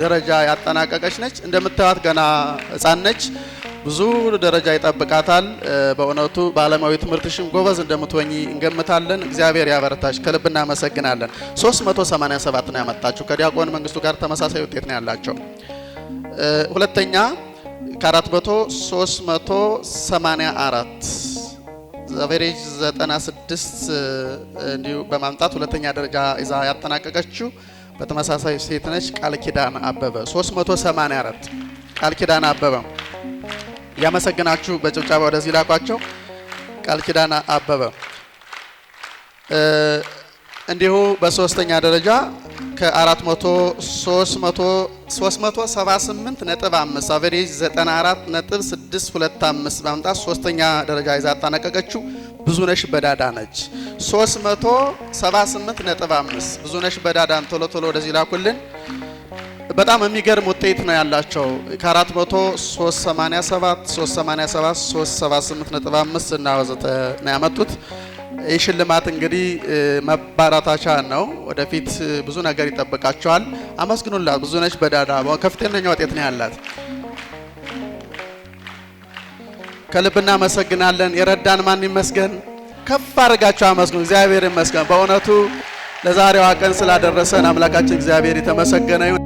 [SPEAKER 3] ደረጃ ያጠናቀቀች ነች። እንደምታዩት ገና ህፃን ነች። ብዙ ደረጃ ይጠብቃታል። በእውነቱ በዓለማዊ ትምህርትሽም ጎበዝ እንደምትሆኚ እንገምታለን። እግዚአብሔር ያበረታሽ። ከልብ እናመሰግናለን። 387 ነው ያመጣችው። ከዲያቆን መንግስቱ ጋር ተመሳሳይ ውጤት ነው ያላቸው። ሁለተኛ ከ400 384 አቨሬጅ 96 እንዲሁ በማምጣት ሁለተኛ ደረጃ ይዛ ያጠናቀቀችው በተመሳሳይ ሴት ነች። ቃል ኪዳን አበበ 384 ቃል ኪዳን አበበ ያመሰግናችሁ። በጭብጨባ ወደዚህ ላቋቸው። ቃል ኪዳን አበበ እንዲሁ በሶስተኛ ደረጃ ከ400 378.5 አቨሬጅ 94.625 በማምጣት ሶስተኛ ደረጃ ይዛ ያጠናቀቀችው ብዙነሽ በዳዳ ነች። 378.5 ብዙነሽ በዳዳን ቶሎ ቶሎ ወደዚህ ላኩልን። በጣም የሚገርም ውጤት ነው ያላቸው። ከ400 387 387 378.5 እና ወዘተ ነው ያመጡት። የሽልማት እንግዲህ መባራታቻ ነው። ወደፊት ብዙ ነገር ይጠብቃቸዋል። አመስግኑላት። ብዙነሽ በዳዳ ከፍተኛ ውጤት ነው ያላት። ከልብ እናመሰግናለን። የረዳን ማን ይመስገን? ከፍ አድርጋቸው አመስግኑ። እግዚአብሔር ይመስገን። በእውነቱ ለዛሬዋ ቀን ስላደረሰን አምላካችን እግዚአብሔር የተመሰገነ ይሁን።